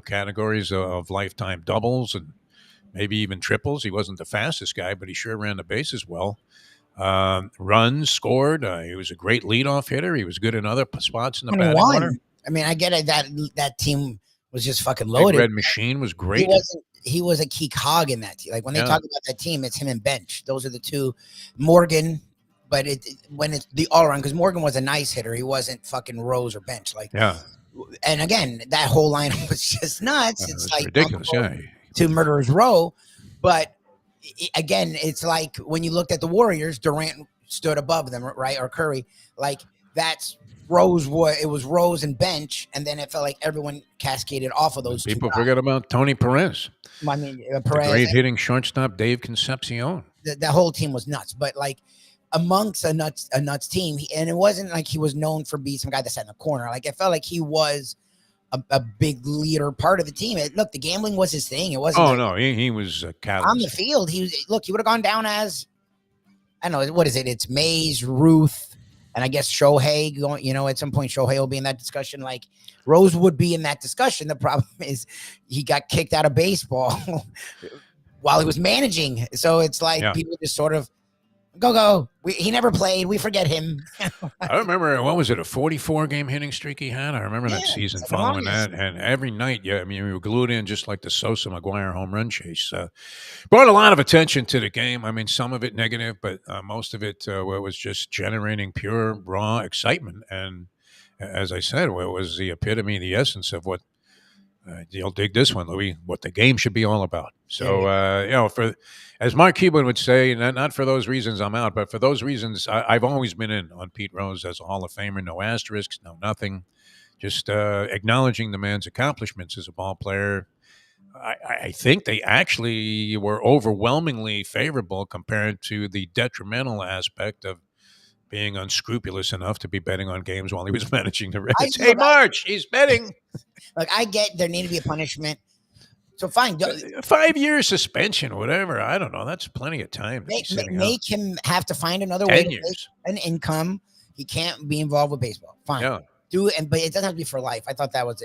categories of lifetime doubles and maybe even triples. He wasn't the fastest guy, but he sure ran the bases well. Runs, scored. He was a great leadoff hitter. He was good in other spots in the batting order. I mean, I get it that team was just fucking Big loaded. Red Machine was great. He was a key cog in that team. Like when they Yeah. talk about that team, it's him and Bench. Those are the two. Morgan, but when it's the all around, because Morgan was a nice hitter. He wasn't fucking Rose or Bench. Like, Yeah. And again, that whole lineup was just nuts. It It's was like ridiculous. Yeah. to Murderer's Row. But again, it's like when you looked at the Warriors, Durant stood above them, right? Or Curry. Like that's Rose. It was Rose and Bench, and then it felt like everyone cascaded off of those People two guys. forget about Tony Perez. I mean, The Perez. great hitting shortstop Dave Concepcion. The whole team was nuts. But like amongst a nuts team, and it wasn't like he was known for being some guy that sat in the corner. Like it felt like he was a big leader part of the team. Look, the gambling was his thing. It wasn't. Oh no, he was a catalyst on the field. He would have gone down as, I don't know, what is it? It's Mays, Ruth, and I guess Shohei going, at some point Shohei will be in that discussion. Like Rose would be in that discussion. The problem is he got kicked out of baseball while he was managing. So it's like people just sort of go. He never played. We forget him. I remember, what was it, a 44-game hitting streak he had? I remember that season following that. And every night, we were glued in just like the Sosa McGuire home run chase. Brought a lot of attention to the game. I mean, some of it negative, but most of it was just generating pure, raw excitement. And as I said, it was the epitome, the essence of what, you'll dig this one, Louis, what the game should be all about. So, for as Mark Cuban would say, not for those reasons I'm out, but for those reasons, I've always been in on Pete Rose as a Hall of Famer. No asterisks, no nothing. Just acknowledging the man's accomplishments as a ball player. I think they actually were overwhelmingly favorable compared to the detrimental aspect of being unscrupulous enough to be betting on games while he was managing the Reds. Hey, March, he's betting. Like, I get there need to be a punishment. So fine. 5 years suspension, whatever. I don't know. That's plenty of time. Make him have to find another 10 way to years. make an income. He can't be involved with baseball. Fine. Yeah. But it doesn't have to be for life. I thought that was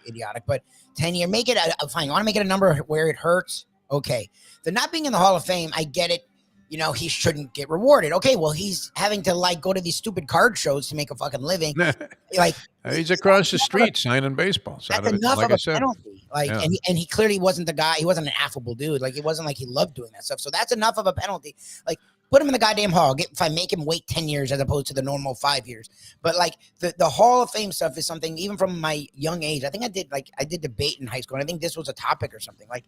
idiotic. But 10 year, make it fine. You want to make it a number where it hurts? Okay. The not being in the Hall of Fame, I get it. He shouldn't get rewarded. Okay, well, he's having to go to these stupid card shows to make a fucking living. He's across the street signing baseball. That's enough of a penalty. And he clearly wasn't the guy. He wasn't an affable dude. Like, it wasn't like he loved doing that stuff. So that's enough of a penalty. Like, put him in the goddamn hall. If I make him wait 10 years as opposed to the normal 5 years. But like the Hall of Fame stuff is something, even from my young age, I think I did debate in high school. And I think this was a topic or something. Like,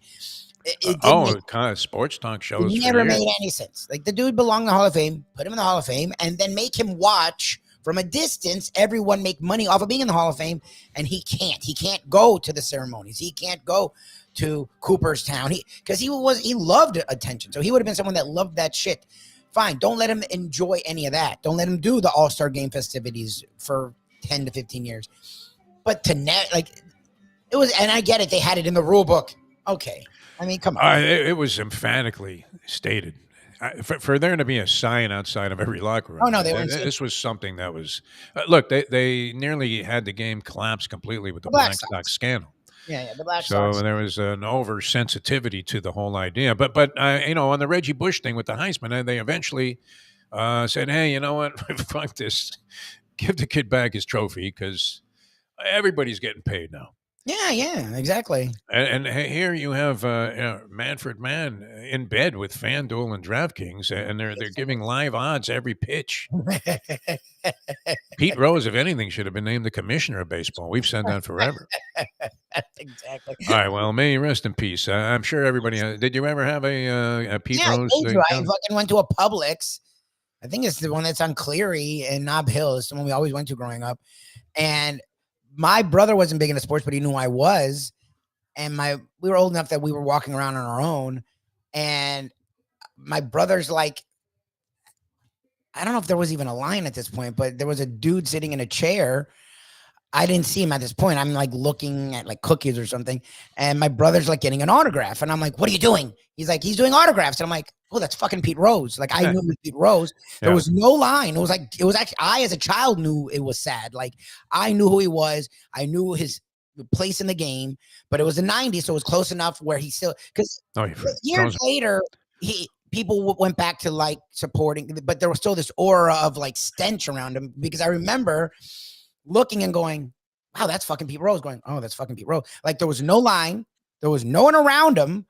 kind of sports talk shows. It never made any sense. Like, the dude belonged in the Hall of Fame, put him in the Hall of Fame, and then make him watch from a distance everyone make money off of being in the Hall of Fame, and he can't. He can't go to the ceremonies. He can't go to Cooperstown. Because he loved attention. So he would have been someone that loved that shit. Fine, don't let him enjoy any of that. Don't let him do the All-Star Game festivities for 10 to 15 years. But it was, and I get it. They had it in the rule book. Okay. I mean, come on. It was emphatically stated. For there to be a sign outside of every locker room. Oh, no, this was something that was look. They nearly had the game collapse completely with the Black Sox scandal. Yeah, the Black Sox. So there was an oversensitivity to the whole idea. But on the Reggie Bush thing with the Heisman, they eventually said, "Hey, you know what? Fuck this. Give the kid back his trophy because everybody's getting paid now." Yeah, exactly. And here you have Manfred Mann in bed with FanDuel and DraftKings, and they're giving live odds every pitch. Pete Rose, if anything, should have been named the commissioner of baseball. We've said that forever. Exactly. All right, well, may he rest in peace. I'm sure everybody. Did you ever have a Pete Rose? I fucking went to a Publix. I think it's the one that's on Cleary and Nob Hill. It's the one we always went to growing up, and my brother wasn't big into sports, but he knew I was. And we were old enough that we were walking around on our own. And my brother's like, I don't know if there was even a line at this point, but there was a dude sitting in a chair. I didn't see him at this point. I'm like looking at like cookies or something. And my brother's like getting an autograph. And I'm like, what are you doing? He's like, he's doing autographs. And I'm like, oh, that's fucking Pete Rose. Like, I knew it was Pete Rose. There was no line. It was actually, I as a child knew it was sad. Like, I knew who he was. I knew his place in the game, but it was the 90s. So it was close enough where he still, because years later, people went back to like supporting, but there was still this aura of like stench around him, because I remember looking and going, wow, that's fucking Pete Rose. Going, oh, that's fucking Pete Rose. Like there was no line, there was no one around him,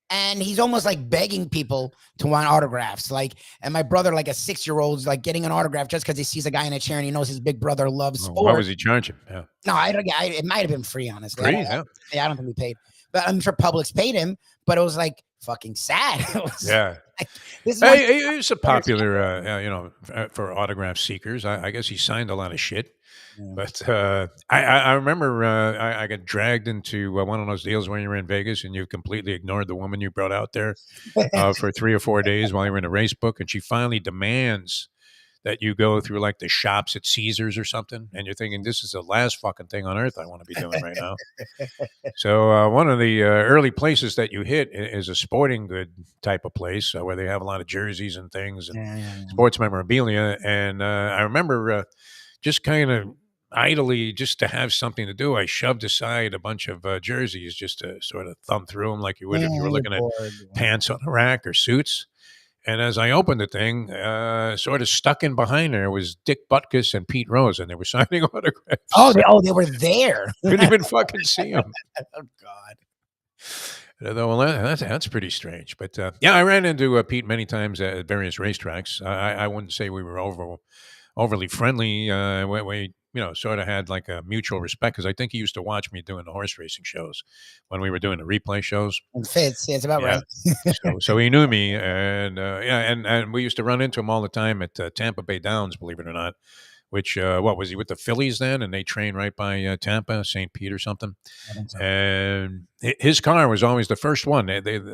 and he's almost like begging people to want autographs. Like, and my brother, like a 6-year-old's, like getting an autograph just because he sees a guy in a chair and he knows his big brother loves sports. What was he charging? Yeah. No, it might have been free, honestly. Free, I don't think we paid, but I'm sure Publix paid him. But it was like fucking sad. It was, like, this is He's a popular, for autograph seekers. I guess he signed a lot of shit. Yeah. But I remember I got dragged into one of those deals when you were in Vegas and you completely ignored the woman you brought out there for 3 or 4 days while you were in a race book, and she finally demands that you go through like the shops at Caesars or something, and you're thinking, this is the last fucking thing on earth I want to be doing right now. So one of the early places that you hit is a sporting good type of place where they have a lot of jerseys and things and sports memorabilia. And I remember just kind of idly, just to have something to do, I shoved aside a bunch of jerseys just to sort of thumb through them like you would if you were looking at pants on a rack or suits. And as I opened the thing, sort of stuck in behind there was Dick Butkus and Pete Rose, and they were signing autographs. Oh, they were there. Couldn't even fucking see them. Oh, God. Well, that's pretty strange. But, I ran into Pete many times at various racetracks. I wouldn't say we were overly friendly. We sort of had like a mutual respect because I think he used to watch me doing the horse racing shows when we were doing the replay shows. And Fitz, it's about right. so he knew me, and and we used to run into him all the time at Tampa Bay Downs, believe it or not. Which what was he with the Phillies then? And they trained right by Tampa, St. Pete or something. So. And his car was always the first one.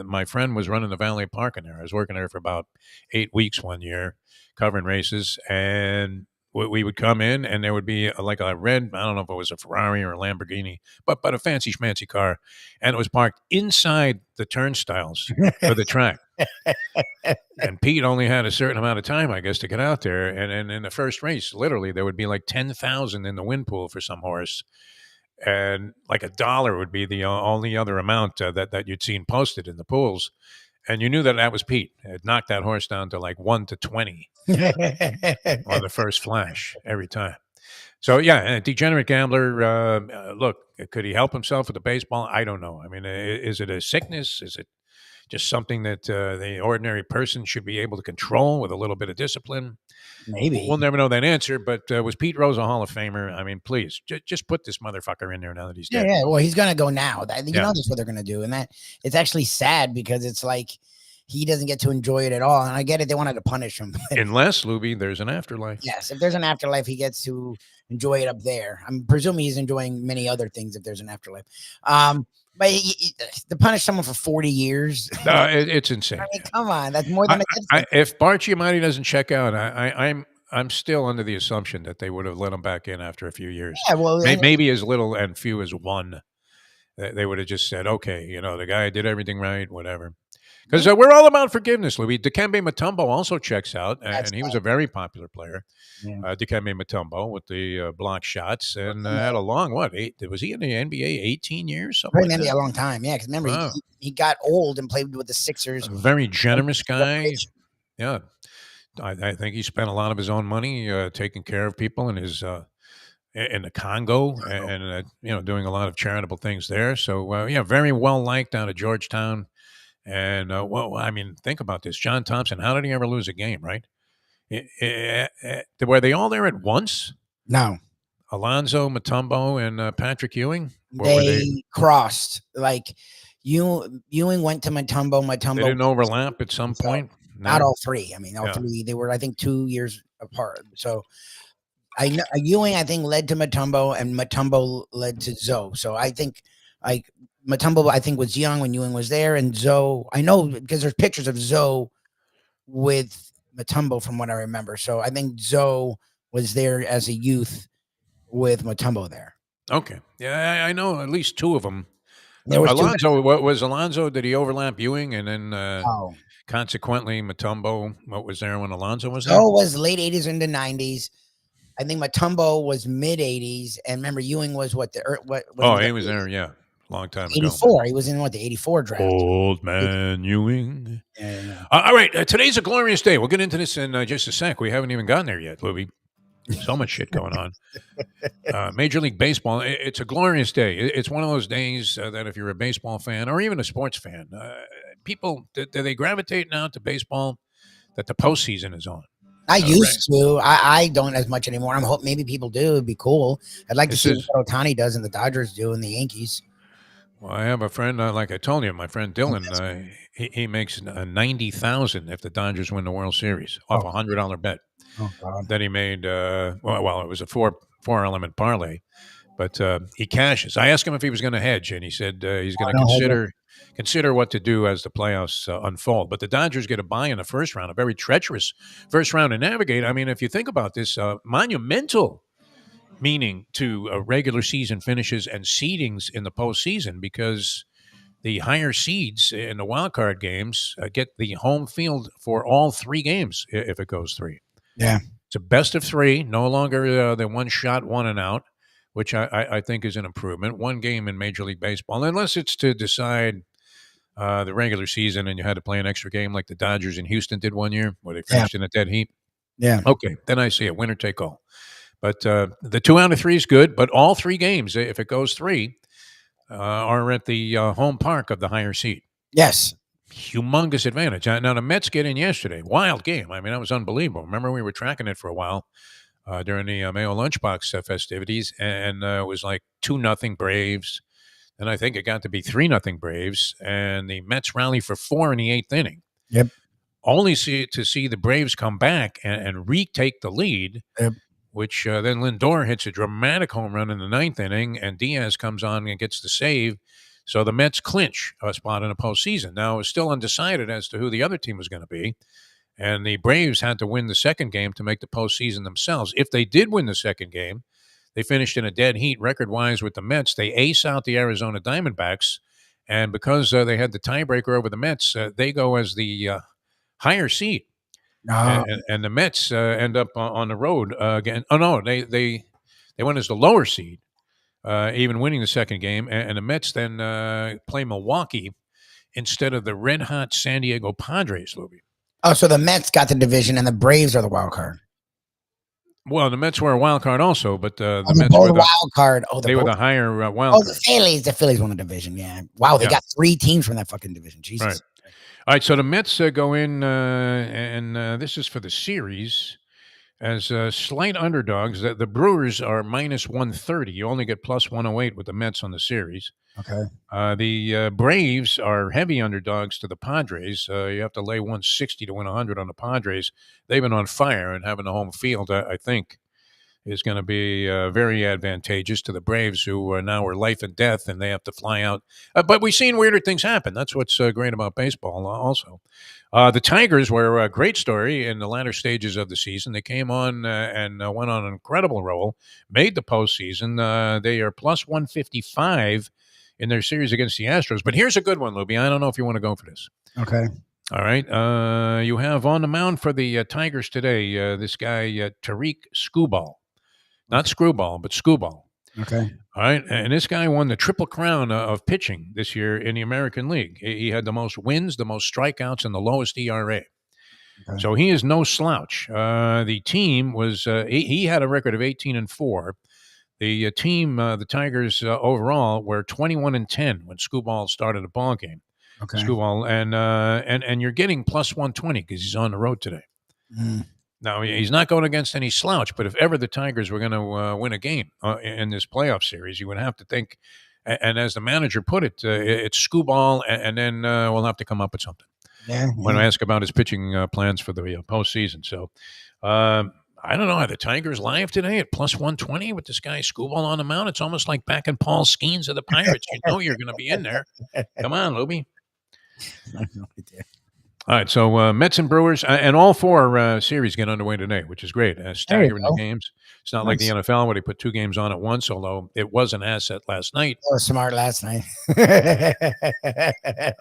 My friend was running the valet parking there. I was working there for about 8 weeks one year, covering races, and we would come in and there would be like a red, I don't know if it was a Ferrari or a Lamborghini, but a fancy schmancy car. And it was parked inside the turnstiles of the track. And Pete only had a certain amount of time, I guess, to get out there. And in the first race, literally, there would be like 10,000 in the wind pool for some horse. And like $1 would be the only other amount that you'd seen posted in the pools. And you knew that was Pete. It knocked that horse down to like 1 to 20 on the first flash every time. So, a degenerate gambler. Look, could he help himself with the baseball? I don't know. I mean, is it a sickness? Is it just something that the ordinary person should be able to control with a little bit of discipline? Maybe. We'll never know that answer, but was Pete Rose a Hall of Famer? I mean, please, just put this motherfucker in there now that he's dead. Yeah, well, he's going to go now. You know that's what they're going to do. And that it's actually sad because it's like he doesn't get to enjoy it at all. And I get it. They wanted to punish him. Unless, Lubie, there's an afterlife. Yes, if there's an afterlife, he gets to enjoy it up there. I'm presuming he's enjoying many other things if there's an afterlife. But to punish someone for 40 years, it's insane. I mean, come on, that's more than if Bart Giamatti doesn't check out, I'm still under the assumption that they would have let him back in after a few years. Yeah, well, maybe as little and few as one. They would have just said, okay, the guy did everything right, whatever. Because we're all about forgiveness, Louis. Dikembe Mutombo also checks out, and he was a very popular player. Yeah. Dikembe Mutombo with the block shots, and had a long, was he in the NBA 18 years? Something like that? A long time, yeah. Because remember, he got old and played with the Sixers. A very generous guy. Yeah. I think he spent a lot of his own money taking care of people in his in the Congo and doing a lot of charitable things there. So, very well liked out of Georgetown. And, think about this. John Thompson, how did he ever lose a game, right? Were they all there at once? No. Alonzo, Mutombo, and Patrick Ewing? They crossed. Like, Ewing went to Mutombo. They didn't overlap at some point? No? Not all three. I mean, all three. They were, I think, 2 years apart. So, Ewing, I think, led to Mutombo, and Mutombo led to Zoe. So, I think, Mutombo, I think, was young when Ewing was there, and Zoe, I know because there's pictures of Zoe with Mutombo from what I remember. So I think Zoe was there as a youth with Mutombo there. Okay. Yeah, I know at least two of them. Alonzo, was Alonzo, did he overlap Ewing? And then consequently, Mutombo, what was there when Alonzo was there? Zoe was late 80s into 90s. I think Mutombo was mid 80s. And remember, Ewing was what? He was there, yeah. Long time 84. ago. He was in the 84 draft. Old man Ewing. Yeah. All right. Today's a glorious day. We'll get into this in just a sec. We haven't even gotten there yet, Lubie. So much shit going on. Major League Baseball, it's a glorious day. It's one of those days that if you're a baseball fan or even a sports fan, people, do they gravitate now to baseball that the postseason is on? I used to. I don't as much anymore. I'm hoping maybe people do. It'd be cool. I'd like to see what Ohtani does and the Dodgers do and the Yankees. Well, I have a friend, like I told you, my friend Dylan. He makes 90,000 if the Dodgers win the World Series off a $100 bet. Oh God! That he made. Well, it was a four element parlay, but he cashes. I asked him if he was going to hedge, and he said he's going to consider what to do as the playoffs unfold. But the Dodgers get a bye in the first round, a very treacherous first round to navigate. I mean, if you think about this, monumental meaning to regular season finishes and seedings in the postseason, because the higher seeds in the wild card games get the home field for all 3 games if it goes 3. Yeah. It's a best of 3, no longer the one shot, one and out, which I think is an improvement. 1 game in Major League Baseball, unless it's to decide the regular season and you had to play an extra game like the Dodgers in Houston did one year where they finished in a dead heat. Yeah. Okay, then I see it, winner take all. But the 2 out of 3 is good, but all 3 games, if it goes 3, are at the home park of the higher seed. Yes. Humongous advantage. Now, the Mets get in yesterday. Wild game. I mean, that was unbelievable. Remember, we were tracking it for a while during the Mayo Lunchbox festivities, and it was like 2-0 Braves. And I think it got to be 3-0 Braves, and the Mets rally for 4 in the 8th inning. Yep. Only to see the Braves come back and retake the lead. Yep. Which then Lindor hits a dramatic home run in the 9th inning, and Diaz comes on and gets the save. So the Mets clinch a spot in the postseason. Now, it's still undecided as to who the other team was going to be, and the Braves had to win the second game to make the postseason themselves. If they did win the second game, they finished in a dead heat record-wise with the Mets. They ace out the Arizona Diamondbacks, and because they had the tiebreaker over the Mets, they go as the higher seed. And the Mets end up on the road again. Oh no, they went as the lower seed, even winning the second game. And the Mets then play Milwaukee instead of the red hot San Diego Padres, Lubie. Oh, so the Mets got the division and the Braves are the wild card. Well, the Mets were a wild card also, but the Mets were the wild card. Oh, they were the higher wild card. The Phillies won the division. Yeah. Wow, they got 3 teams from that fucking division. Jesus. Right. All right, so the Mets go in, and this is for the series, as slight underdogs. The Brewers are minus 130. You only get plus 108 with the Mets on the series. Okay. The Braves are heavy underdogs to the Padres. You have to lay 160 to win 100 on the Padres. They've been on fire, and having the home field, I think, is going to be very advantageous to the Braves, who now are life and death, and they have to fly out. But we've seen weirder things happen. That's what's great about baseball also. The Tigers were a great story in the latter stages of the season. They came on and went on an incredible roll, made the postseason. They are plus 155 in their series against the Astros. But here's a good one, Lubie. I don't know if you want to go for this. Okay. All right. You have on the mound for the Tigers today this guy, Tariq Skubal. Not Screwball, but Skubal. Okay. All right. And this guy won the Triple Crown of pitching this year in the American League. He had the most wins, the most strikeouts, and the lowest ERA. Okay. So he is no slouch. The team was he had a record of 18-4. The team, the Tigers overall, were 21-10 when Skubal started a ball game. Okay. Skubal, and you're getting plus 120 because he's on the road today. Mm. Now, he's not going against any slouch, but if ever the Tigers were going to win a game in this playoff series, you would have to think, and as the manager put it, it's Skubal, and then we'll have to come up with something. Yeah. When I ask about his pitching plans for the postseason. So, I don't know. Are the Tigers live today at plus 120 with this guy Skubal on the mound? It's almost like back in Paul Skeens of the Pirates. You know you're going to be in there. Come on, Lubie. I have no idea. All right, so Mets and Brewers, and all 4 series get underway today, which is great. Staggering the games. It's not like the NFL where they put 2 games on at once, although it was an asset last night. Oh, smart last night.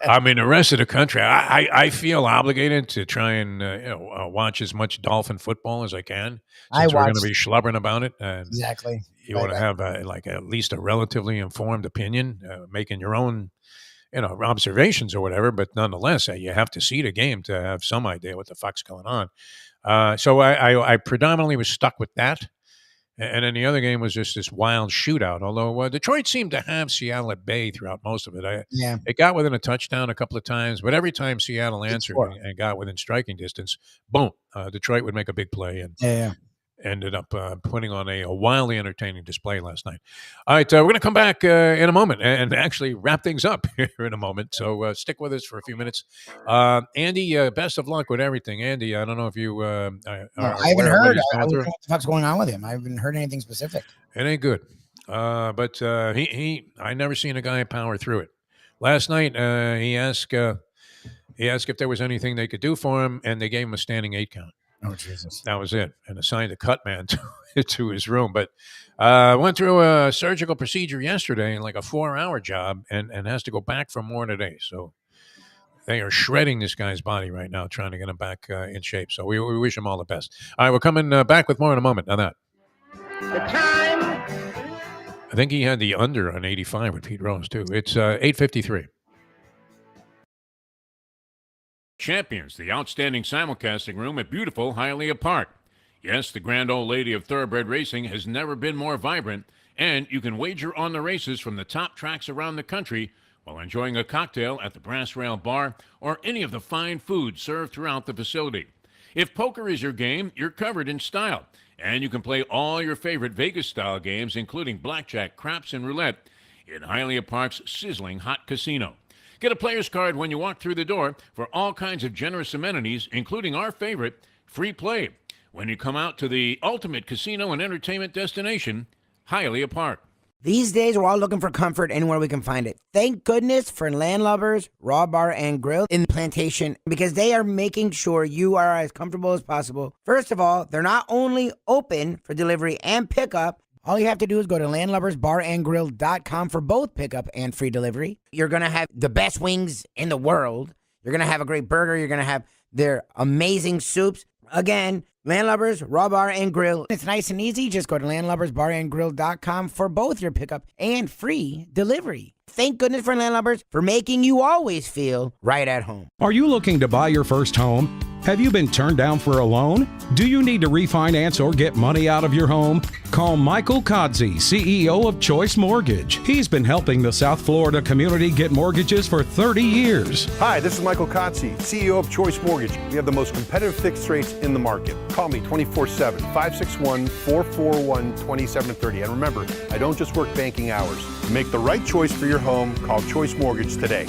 I mean, the rest of the country, I feel obligated to try and watch as much Dolphin football as I can, since we're going to be schlubbering about it. And exactly. You want to have at least a relatively informed opinion, making your own observations or whatever, but nonetheless, you have to see the game to have some idea what the fuck's going on. So I predominantly was stuck with that. And then the other game was just this wild shootout. Although Detroit seemed to have Seattle at bay throughout most of it. Yeah. It got within a touchdown a couple of times, but every time Seattle answered score. and got within striking distance, boom, Detroit would make a big play and Yeah. ended up putting on a wildly entertaining display last night. All right, we're going to come back in a moment and actually wrap things up here in a moment. So stick with us for a few minutes. Andy, best of luck with everything. Andy, I don't know if you I haven't heard. I don't know what the fuck's going on with him. I haven't heard anything specific. It ain't good. But I never seen a guy power through it. Last night, he asked if there was anything they could do for him, and they gave him a standing 8 count. Oh, Jesus. That was it, and assigned a cut man to his room. But went through a surgical procedure yesterday, like a 4-hour job, and has to go back for more today. So they are shredding this guy's body right now, trying to get him back in shape. So we wish him all the best. All right, we're coming back with more in a moment on that. The time. I think he had the under on 85 with Pete Rose, too. It's 8:53. Champions, the outstanding simulcasting room at beautiful Hialeah Park. Yes, the grand old lady of thoroughbred racing has never been more vibrant, and you can wager on the races from the top tracks around the country while enjoying a cocktail at the Brass Rail Bar or any of the fine food served throughout the facility. If poker is your game, you're covered in style, and you can play all your favorite Vegas-style games, including blackjack, craps, and roulette, in Hialeah Park's sizzling hot casino. Get a player's card when you walk through the door for all kinds of generous amenities, including our favorite, free play, when you come out to the ultimate casino and entertainment destination, Hialeah Park. These days, we're all looking for comfort anywhere we can find it. Thank goodness for Landlubbers Raw Bar and Grill in Plantation, because they are making sure you are as comfortable as possible. First of all, they're not only open for delivery and pickup. All you have to do is go to landlubbersbarandgrill.com for both pickup and free delivery. You're going to have the best wings in the world. You're going to have a great burger. You're going to have their amazing soups. Again, Landlubbers, Raw Bar, and Grill. It's nice and easy. Just go to landlubbersbarandgrill.com for both your pickup and free delivery. Thank goodness for Landlubbers for making you always feel right at home. Are you looking to buy your first home? Have you been turned down for a loan? Do you need to refinance or get money out of your home? Call Michael Kodsey, CEO of Choice Mortgage. He's been helping the South Florida community get mortgages for 30 years. Hi, this is Michael Kodsey, CEO of Choice Mortgage. We have the most competitive fixed rates in the market. Call me 24/7, 561-441-2730. And remember, I don't just work banking hours. To make the right choice for your home, call Choice Mortgage today.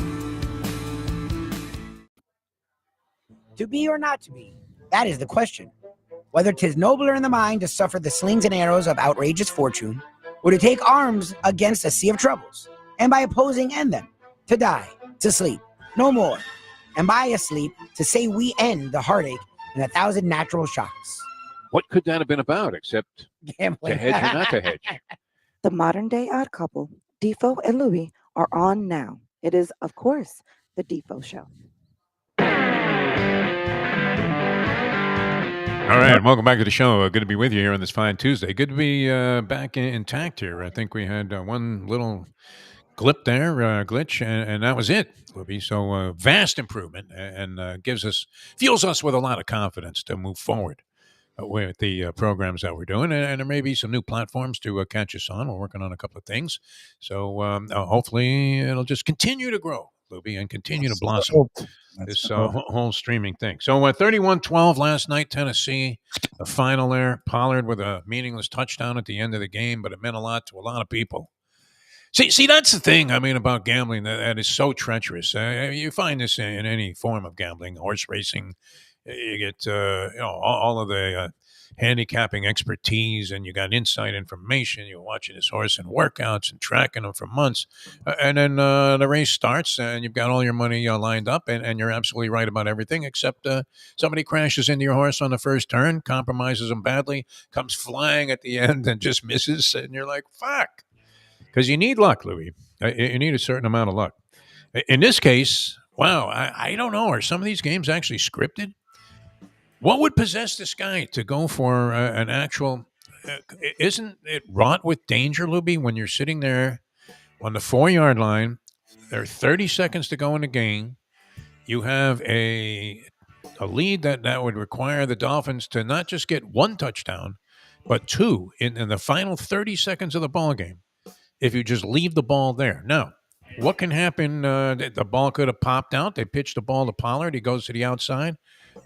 To be or not to be? That is the question. Whether 'tis nobler in the mind to suffer the slings and arrows of outrageous fortune, or to take arms against a sea of troubles, and by opposing end them, to die, to sleep, no more, and by asleep to say we end the heartache and 1,000 natural shocks. What could that have been about except Gambling. to hedge or not to hedge? The modern day odd couple, Defo and Lubie, are on now. It is, of course, the Defo Show. All right, welcome back to the show. Good to be with you here on this fine Tuesday. Good to be back intact here. I think we had one little glitch, and that was it, Libby. So vast improvement, and fuels us with a lot of confidence to move forward with the programs that we're doing. And there may be some new platforms to catch us on. We're working on a couple of things. So hopefully it'll just continue to grow, Libby, and continue to blossom. This whole streaming thing. So 31-12 last night, Tennessee, the final there. Pollard with a meaningless touchdown at the end of the game, but it meant a lot to a lot of people. See, that's the thing, about gambling that is so treacherous. You find this in any form of gambling, horse racing. You get all of the handicapping expertise, and you got inside information. You're watching this horse in workouts and tracking them for months, and then the race starts, and you've got all your money lined up, and you're absolutely right about everything, except somebody crashes into your horse on the first turn, compromises him badly, comes flying at the end, and just misses, and you're like, fuck. Because you need luck, Louis. You need a certain amount of luck. In this case, wow, I don't know. Are some of these games actually scripted? What would possess this guy to go for an actual? Isn't it wrought with danger, Lubie, when you're sitting there on the 4-yard line? There are 30 seconds to go in the game. You have a lead that would require the Dolphins to not just get one touchdown, but 2 in the final 30 seconds of the ball game. If you just leave the ball there. Now, what can happen? The ball could have popped out. They pitch the ball to Pollard. He goes to the outside.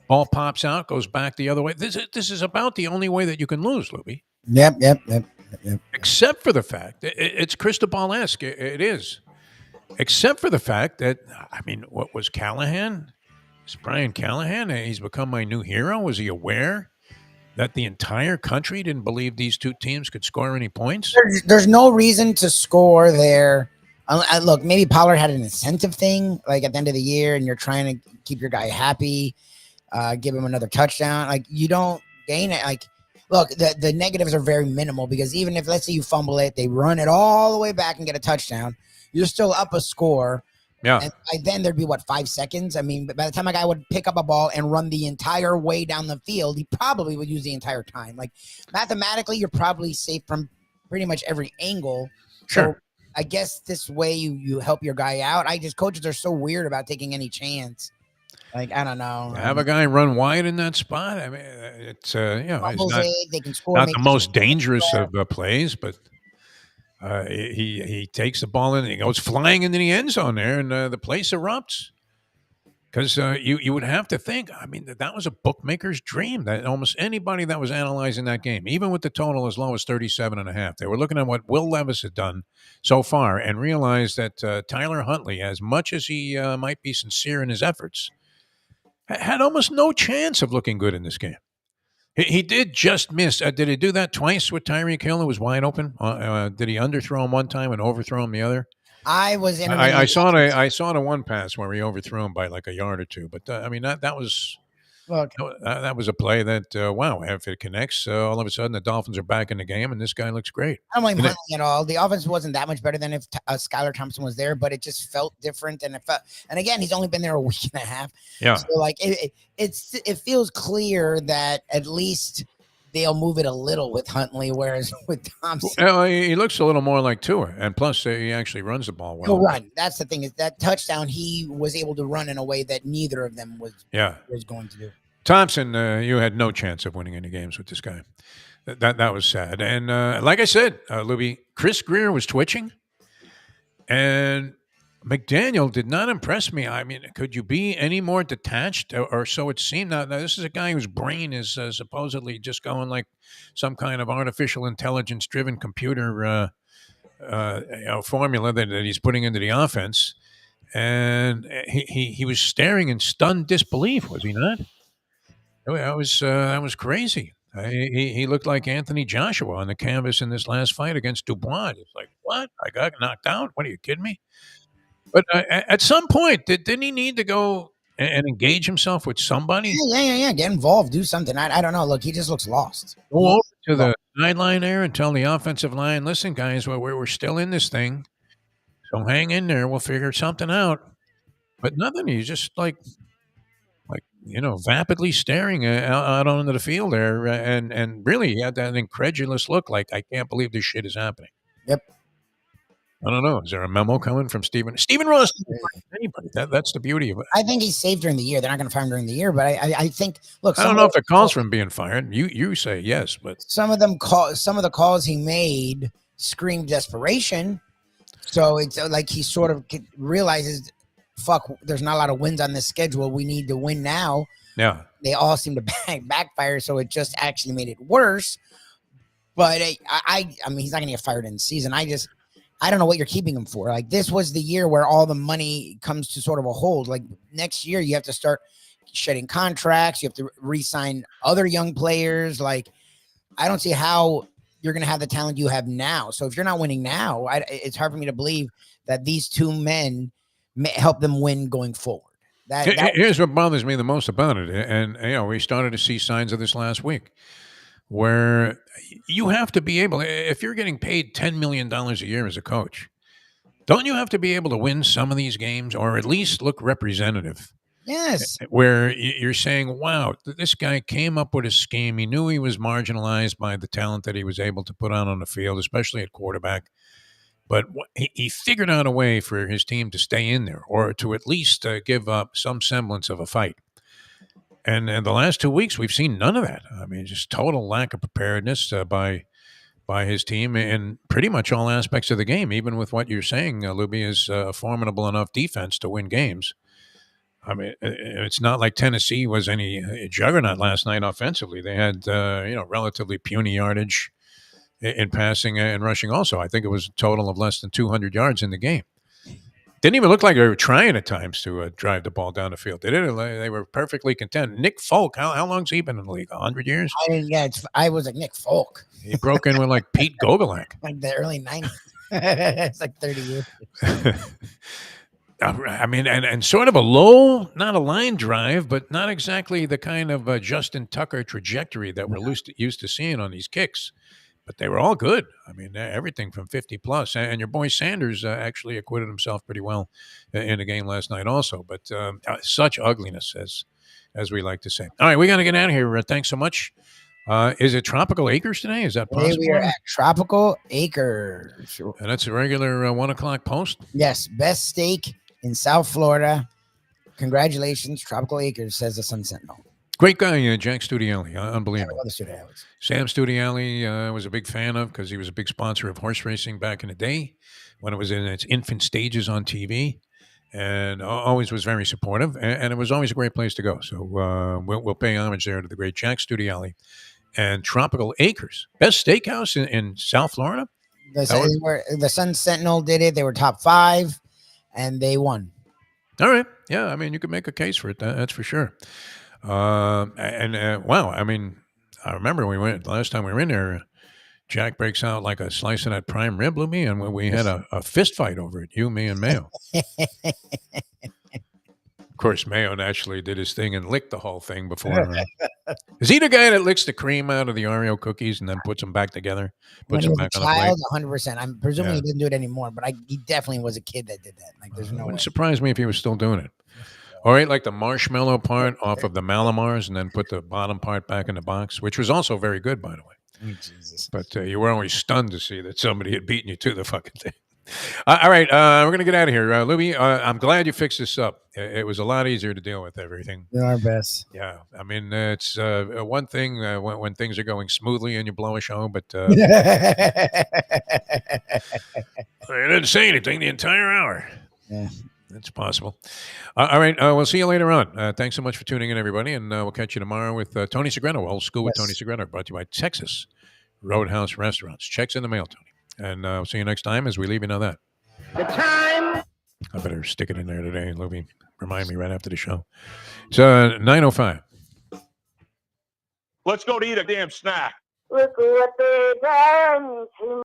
Ball pops out, goes back the other way. This is about the only way that you can lose, Lubie. Yep. Except for the fact it's Cristobal-esque. It is. Except for the fact that, I mean, what was Callahan? It's Brian Callahan. He's become my new hero. Was he aware that the entire country didn't believe these two teams could score any points? There's no reason to score there. Look, maybe Pollard had an incentive thing, like at the end of the year, and you're trying to keep your guy happy, give him another touchdown. Like, you don't gain it. Like, look, the negatives are very minimal because even if, let's say you fumble it, they run it all the way back and get a touchdown, you're still up a score. Yeah. And then there'd be, 5 seconds? I mean, by the time a guy would pick up a ball and run the entire way down the field, he probably would use the entire time. Like, mathematically, you're probably safe from pretty much every angle. Sure. So I guess this way you help your guy out. Coaches are so weird about taking any chance. Like, I don't know. Have a guy run wide in that spot. I mean, it's it's not, they can score. not the most dangerous of plays, but he takes the ball in and he goes flying into the end zone there, and the place erupts. Because you would have to think, I mean, that was a bookmaker's dream, that almost anybody that was analyzing that game, even with the total as low as 37.5, they were looking at what Will Levis had done so far and realized that Tyler Huntley, as much as he might be sincere in his efforts, had almost no chance of looking good in this game. He did just miss. Did he do that twice with Tyreek Hill? It was wide open. Did he underthrow him one time and overthrow him the other? I saw it. I saw the one pass where he overthrew him by like a yard or two. But I mean, that was that was a play that wow. If it connects, all of a sudden the Dolphins are back in the game, and this guy looks great. I don't blame Huntley at all. The offense wasn't that much better than if Skylar Thompson was there, but it just felt different. And and again, he's only been there a week and a half. Yeah. So like it feels clear that at least they'll move it a little with Huntley, whereas with Thompson, well, he looks a little more like Tua, and plus he actually runs the ball well. He'll run. That's the thing, is that touchdown he was able to run in a way that neither of them was going to do. Thompson, you had no chance of winning any games with this guy. That was sad. And like I said, Lubie, Chris Greer was twitching, and McDaniel did not impress me. I mean, could you be any more detached, or so it seemed? Now this is a guy whose brain is supposedly just going like some kind of artificial intelligence-driven computer formula that he's putting into the offense, and he was staring in stunned disbelief, was he not? That was crazy. He looked like Anthony Joshua on the canvas in this last fight against Dubois. It's like, what? I got knocked out? What, are you kidding me? But at some point, didn't he need to go and engage himself with somebody? Yeah. Get involved. Do something. I don't know. Look, he just looks lost. Go over to the sideline there and tell the offensive line, listen, guys, we're still in this thing. So hang in there. We'll figure something out. But nothing. He's just like vapidly staring out onto the field there. And really, he had that incredulous look like, I can't believe this shit is happening. Yep. I don't know. Is there a memo coming from Stephen Ross? Anybody? That's the beauty of it. I think he's safe during the year. They're not going to fire him during the year, but I think. Look, I don't know if it calls for him being fired. You say yes, but some of the calls he made screamed desperation. So it's like he sort of realizes, fuck, there's not a lot of wins on this schedule. We need to win now. Yeah, they all seem to backfire. So it just actually made it worse. But I mean, he's not going to get fired in the season. I don't know what you're keeping him for. Like, this was the year where all the money comes to sort of a hold. Like, next year you have to start shedding contracts. You have to re-sign other young players. Like, I don't see how you're going to have the talent you have now. So if you're not winning now, it's hard for me to believe that these two men help them win going forward. Here's what bothers me the most about it. And, we started to see signs of this last week, where you have to be able, if you're getting paid $10 million a year as a coach, don't you have to be able to win some of these games, or at least look representative? Yes. Where you're saying, wow, this guy came up with a scheme. He knew he was marginalized by the talent that he was able to put on the field, especially at quarterback. But he figured out a way for his team to stay in there, or to at least give up some semblance of a fight. And in the last 2 weeks, we've seen none of that. I mean, just total lack of preparedness by his team in pretty much all aspects of the game. Even with what you're saying, Lubie is a formidable enough defense to win games. I mean, it's not like Tennessee was any juggernaut last night offensively. They had relatively puny yardage in passing and rushing. Also, I think it was a total of less than 200 yards in the game. Didn't even look like they were trying at times to drive the ball down the field. They were perfectly content. Nick Folk, how long's he been in the league? 100 years? I was like Nick Folk. He broke in with like Pete Gogolak. Like the early 90s. It's like 30 years. I mean, and sort of a low, not a line drive, but not exactly the kind of Justin Tucker trajectory that we're used to seeing on these kicks. But they were all good. I mean, everything from 50 plus. And your boy Sanders actually acquitted himself pretty well in the game last night also. But such ugliness, as we like to say. All right, we got to get out of here. Thanks so much. Is it Tropical Acres today? Is that possible? Today we are at Tropical Acres. And that's a regular 1 o'clock post? Yes, best steak in South Florida. Congratulations, Tropical Acres, says the Sun Sentinel. Great guy, Jack Studiali. Unbelievable. Yeah, Sam Studiali was a big fan of because he was a big sponsor of horse racing back in the day when it was in its infant stages on TV, and always was very supportive, and it was always a great place to go. So we'll pay homage there to the great Jack Studiali and Tropical Acres. Best steakhouse in South Florida? The Sun Sentinel did it. They were top 5, and they won. All right. Yeah, I mean, you could make a case for it. That's for sure. Wow. I mean, I remember last time we were in there, Jack breaks out like a slice of that prime rib, Lubie, and we had a fist fight over it, you, me, and Mayo. Of course, Mayo naturally did his thing and licked the whole thing before. Is he the guy that licks the cream out of the Oreo cookies and then puts them back together? Puts them back on the plate? 100%. I'm presuming he didn't do it anymore, but he definitely was a kid that did that. Like, there's no way. Wouldn't surprise me if he was still doing it. All right, like the marshmallow part off of the Malamars and then put the bottom part back in the box, which was also very good, by the way. Oh, Jesus. But you were always stunned to see that somebody had beaten you to the fucking thing. All right, we're going to get out of here. Lubie, I'm glad you fixed this up. It was a lot easier to deal with everything. You're our best. Yeah, I mean, it's one thing when things are going smoothly and you blow a show, but I didn't say anything the entire hour. Yeah. It's possible. All right. We'll see you later on. Thanks so much for tuning in, everybody. And we'll catch you tomorrow with Tony Segreto, Old School with Tony Segreto, brought to you by Texas Roadhouse Restaurants. Checks in the mail, Tony. And we'll see you next time as we leave you know that. The time. I better stick it in there today, Lubie. Remind me right after the show. It's 9:05. Let's go to eat a damn snack. Look what they done to